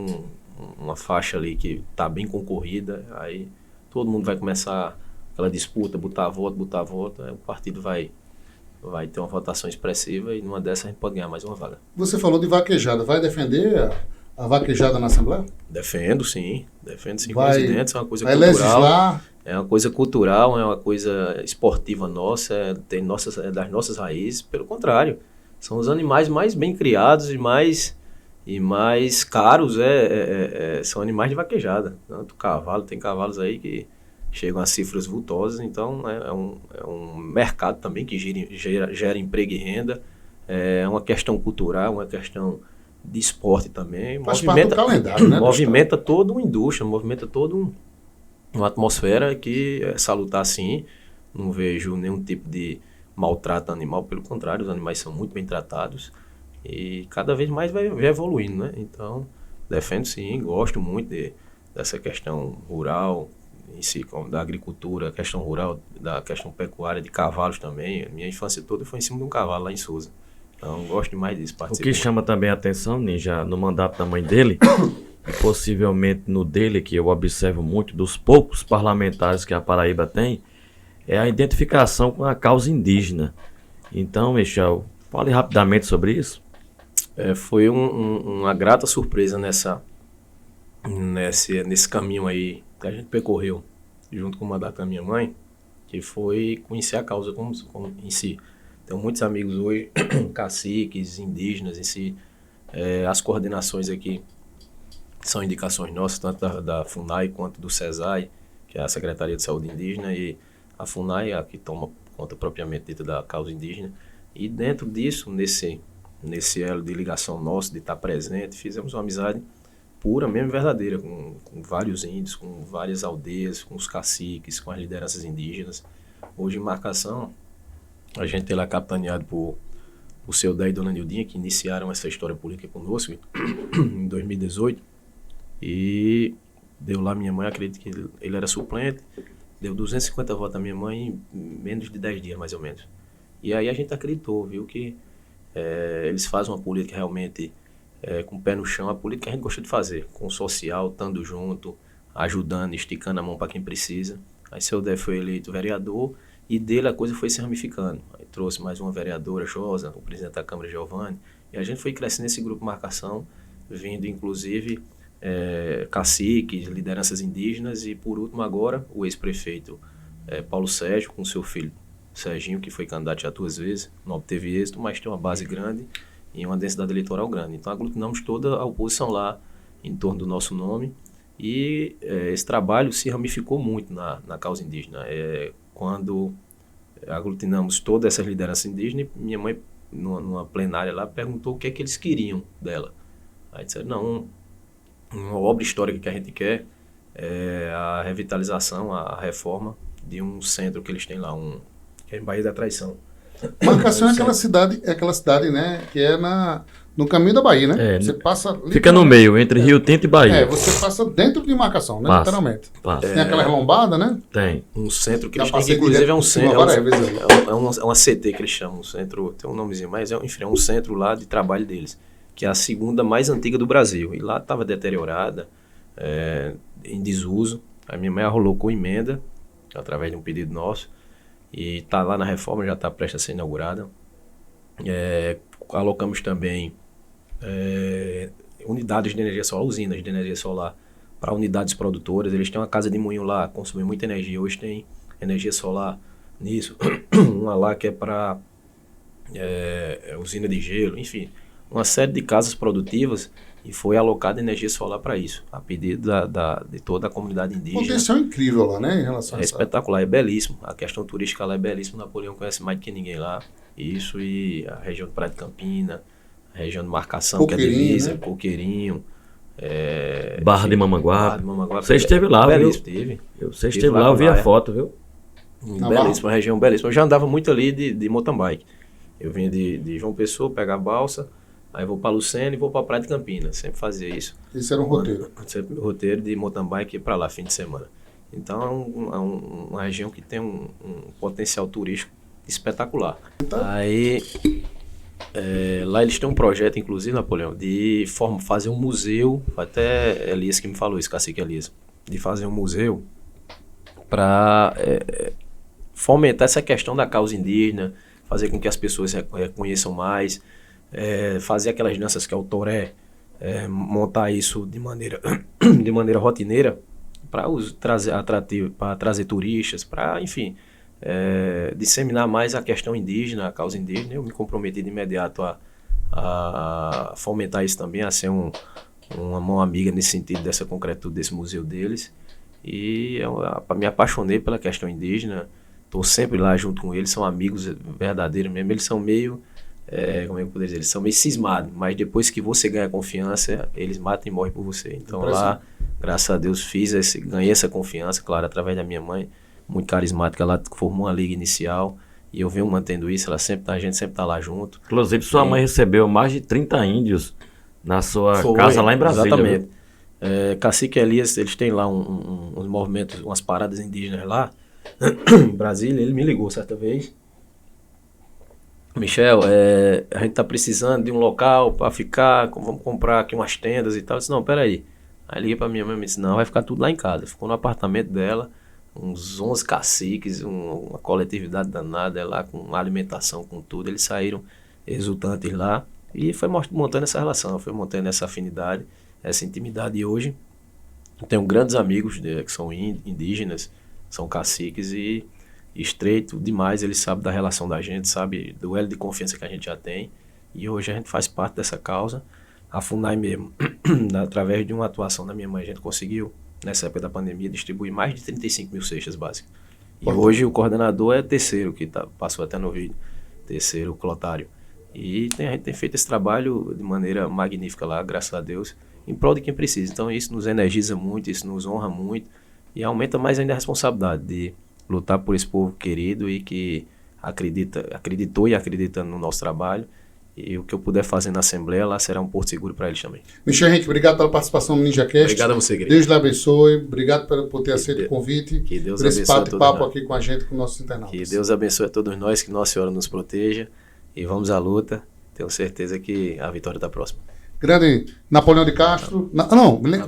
uma faixa ali que está bem concorrida, aí todo mundo vai começar aquela disputa, botar voto, aí o partido vai ter uma votação expressiva e numa dessas a gente pode ganhar mais uma vaga. Você falou de vaquejada, vai defender a vaquejada na Assembleia? Defendo sim, com Vai, residentes, é uma coisa vai cultural. Legislar. É uma coisa cultural, é uma coisa esportiva nossa, é das nossas raízes. Pelo contrário, são os animais mais bem criados e mais caros, são animais de vaquejada. Tanto cavalo, tem cavalos aí que chegam a cifras vultosas, então é um mercado também que gera emprego e renda. É uma questão cultural, uma questão de esporte também. Faz parte do calendário, né? Movimenta toda uma indústria, movimenta toda uma atmosfera que é salutar sim. Não vejo nenhum tipo de maltrato animal, pelo contrário, os animais são muito bem tratados e cada vez mais vai evoluindo, né? Então, defendo sim, gosto muito dessa questão rural em si, da agricultura, a questão rural, da questão pecuária, de cavalos também. A minha infância toda foi em cima de um cavalo lá em Sousa. Então, gosto demais disso. O que chama também a atenção, Ninja, no mandato da mãe dele, e possivelmente no dele, que eu observo muito dos poucos parlamentares que a Paraíba tem, é a identificação com a causa indígena. Então, Michel, fale rapidamente sobre isso. Foi uma grata surpresa nesse caminho aí que a gente percorreu junto com o mandato da minha mãe, que foi conhecer a causa como em si. Tenho muitos amigos hoje, caciques, indígenas em si. As coordenações aqui são indicações nossas, tanto da FUNAI quanto do CESAI, que é a Secretaria de Saúde Indígena, e a FUNAI, a que toma conta propriamente dita da causa indígena. E dentro disso, nesse elo de ligação nosso, de estar presente, fizemos uma amizade pura, mesmo verdadeira, com vários índios, com várias aldeias, com os caciques, com as lideranças indígenas. Hoje em Marcação, a gente é lá capitaneado por o seu Dé e Dona Nildinha, que iniciaram essa história política conosco em 2018. E deu lá minha mãe, acredito que ele era suplente, deu 250 votos à minha mãe em menos de 10 dias, mais ou menos. E aí a gente acreditou, viu que eles fazem uma política realmente com o pé no chão, a política que a gente gosta de fazer, com o social, estando junto, ajudando, esticando a mão para quem precisa. Aí seu Dé foi eleito vereador e dele a coisa foi se ramificando. Aí trouxe mais uma vereadora, Josa, o presidente da Câmara, Giovanni, e a gente foi crescendo nesse grupo de Marcação, vindo inclusive caciques, lideranças indígenas e por último agora o ex-prefeito Paulo Sérgio com seu filho Serginho, que foi candidato já 2 vezes, não obteve êxito, mas tem uma base grande e uma densidade eleitoral grande. Então aglutinamos toda a oposição lá em torno do nosso nome e esse trabalho se ramificou muito na causa indígena. Quando aglutinamos todas essas lideranças indígenas, minha mãe numa plenária lá, perguntou o que é que eles queriam dela. Aí disseram, não, uma obra histórica que a gente quer é a revitalização, a reforma de um centro que eles têm lá, que é em Bahia da Traição. Marcação é aquela cidade, né, que é no caminho da Bahia, né? Você passa... Fica no meio, entre Rio Tinto e Bahia. Você passa dentro de Marcação, né? Passa, literalmente. passa. Tem aquela lombada, né? Tem. Um centro que Já eles têm, que passei inclusive direto é um por cima centro, várias vezes. é uma CT que eles chamam, um centro, tem um nomezinho, mas enfim, é um centro lá de trabalho deles, que é a segunda mais antiga do Brasil. E lá estava deteriorada, em desuso. A minha mãe arrolou com emenda, através de um pedido nosso, e está lá na reforma, já está prestes a ser inaugurada. Alocamos também unidades de energia solar, usinas de energia solar para unidades produtoras. Eles têm uma casa de moinho lá, consome muita energia. Hoje tem energia solar nisso. Uma lá que é para usina de gelo, enfim. Uma série de casas produtivas e foi alocada energia solar para isso, a pedido de toda a comunidade indígena. Potencial incrível lá, né? Em relação a espetacular, é belíssimo. A questão turística lá é belíssima. Napoleão conhece mais do que ninguém lá. Isso, e a região de Praia de Campina, a região de Marcação, que é divisa, né? Coqueirinho. Barra de Mamanguape. Você esteve lá, belíssimo, viu? Você esteve lá, eu vi a foto, viu? Belíssima, região belíssima. Eu já andava muito ali de mountain bike. Eu vinha de João Pessoa, pegar a balsa, aí vou para Lucena e vou para Praia de Campina. Sempre fazia isso. Esse era um roteiro. Sempre roteiro de mountain bike ir para lá, fim de semana. Então é uma região que tem um potencial turístico espetacular. Então, aí lá eles têm um projeto, inclusive, Napoleão, de fazer um museu, até Elias que me falou isso, cacique Elias, de fazer um museu para fomentar essa questão da causa indígena, fazer com que as pessoas reconheçam mais, fazer aquelas danças que é o toré, montar isso de maneira rotineira para trazer turistas, para, enfim, disseminar mais a questão indígena, a causa indígena. Eu me comprometi de imediato a fomentar isso também, a ser uma mão amiga nesse sentido, dessa concretude desse museu deles. E eu me apaixonei pela questão indígena, estou sempre lá junto com eles, são amigos verdadeiros mesmo. Eles são meio, como é que eu poderia dizer, eles são meio cismados, mas depois que você ganha confiança, eles matam e morrem por você. Então lá, graças a Deus, ganhei essa confiança, claro, através da minha mãe, muito carismática. Ela formou uma liga inicial e eu venho mantendo isso. A gente sempre está lá junto. Inclusive, sua mãe recebeu mais de 30 índios na sua casa lá em Brasília. Exatamente. Cacique Elias, eles têm lá uns movimentos, umas paradas indígenas lá em Brasília. Ele me ligou certa vez: Michel, a gente está precisando de um local para ficar, vamos comprar aqui umas tendas e tal. Eu disse, não, peraí. Aí liguei para minha mãe e me disse, não, vai ficar tudo lá em casa. Ficou no apartamento dela, uns 11 caciques, uma coletividade danada lá, com alimentação, com tudo. Eles saíram exultantes lá e foi montando essa relação, foi montando essa afinidade, essa intimidade. E hoje tenho grandes amigos que são indígenas, são caciques, e estreito demais. Eles sabem da relação da gente, sabe do elo de confiança que a gente já tem. E hoje a gente faz parte dessa causa. A FUNAI mesmo, através de uma atuação da minha mãe, a gente conseguiu, nessa época da pandemia, distribuir mais de 35 mil cestas básicas. E hoje o coordenador é Terceiro, que passou até no vídeo, Terceiro Clotário. E a gente tem feito esse trabalho de maneira magnífica lá, graças a Deus, em prol de quem precisa. Então isso nos energiza muito, isso nos honra muito e aumenta mais ainda a responsabilidade de lutar por esse povo querido e que acreditou e acredita no nosso trabalho. E o que eu puder fazer na Assembleia lá será um porto seguro para eles também. Michel Henrique, obrigado pela participação no NinjaCast. Obrigado a você, querido. Deus lhe abençoe. Obrigado por ter aceito o convite. Que Deus por esse abençoe bate-papo aqui com a gente, com nossos internautas. Que Deus abençoe a todos nós, que Nossa Senhora nos proteja. E vamos à luta. Tenho certeza que a vitória está próxima. Grande Napoleão de Castro.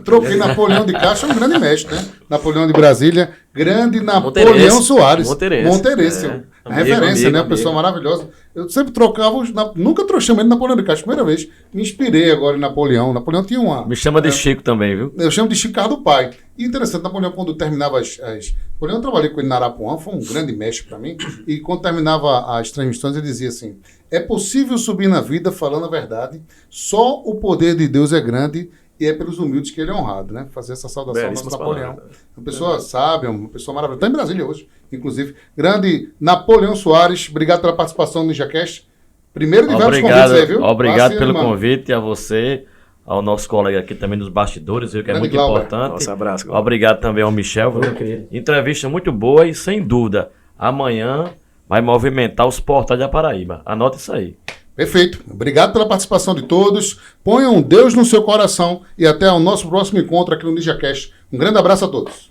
Troquei Napoleão de Castro, é um grande mestre, né? Napoleão de Brasília. Grande Napoleão Soares. Monteirense. Referência, né? Uma pessoa maravilhosa. Eu sempre trocava, nunca chamei de Napoleão de Castro, primeira vez. Me inspirei agora em Napoleão. Napoleão tinha uma... Me chama de Chico também, viu? Eu chamo de Chico Carlos do Pai. E interessante, Napoleão, quando terminava Napoleão, eu trabalhei com ele na Arapuã, foi um grande mestre para mim. E quando terminava as transmissões, ele dizia assim: é possível subir na vida falando a verdade, só o poder de Deus é grande e é pelos humildes que ele é honrado, né? Fazer essa saudação ao nosso Napoleão. Uma pessoa sábia, uma pessoa maravilhosa. Está em Brasília hoje, inclusive. Grande Napoleão Soares, obrigado pela participação no NinjaCast. Primeiro de vários Obrigado, convites aí, viu? obrigado Passe, pelo mano. convite, a você, ao nosso colega aqui também nos bastidores, viu, que é Grande muito Glauber. importante. Nosso abraço, Glauber. Obrigado também ao Michel, viu? Meu querido. Entrevista muito boa e, sem dúvida, amanhã vai movimentar os portais da Paraíba. Anota isso aí. Perfeito. Obrigado pela participação de todos. Ponham Deus no seu coração e até o nosso próximo encontro aqui no NinjaCast. Um grande abraço a todos.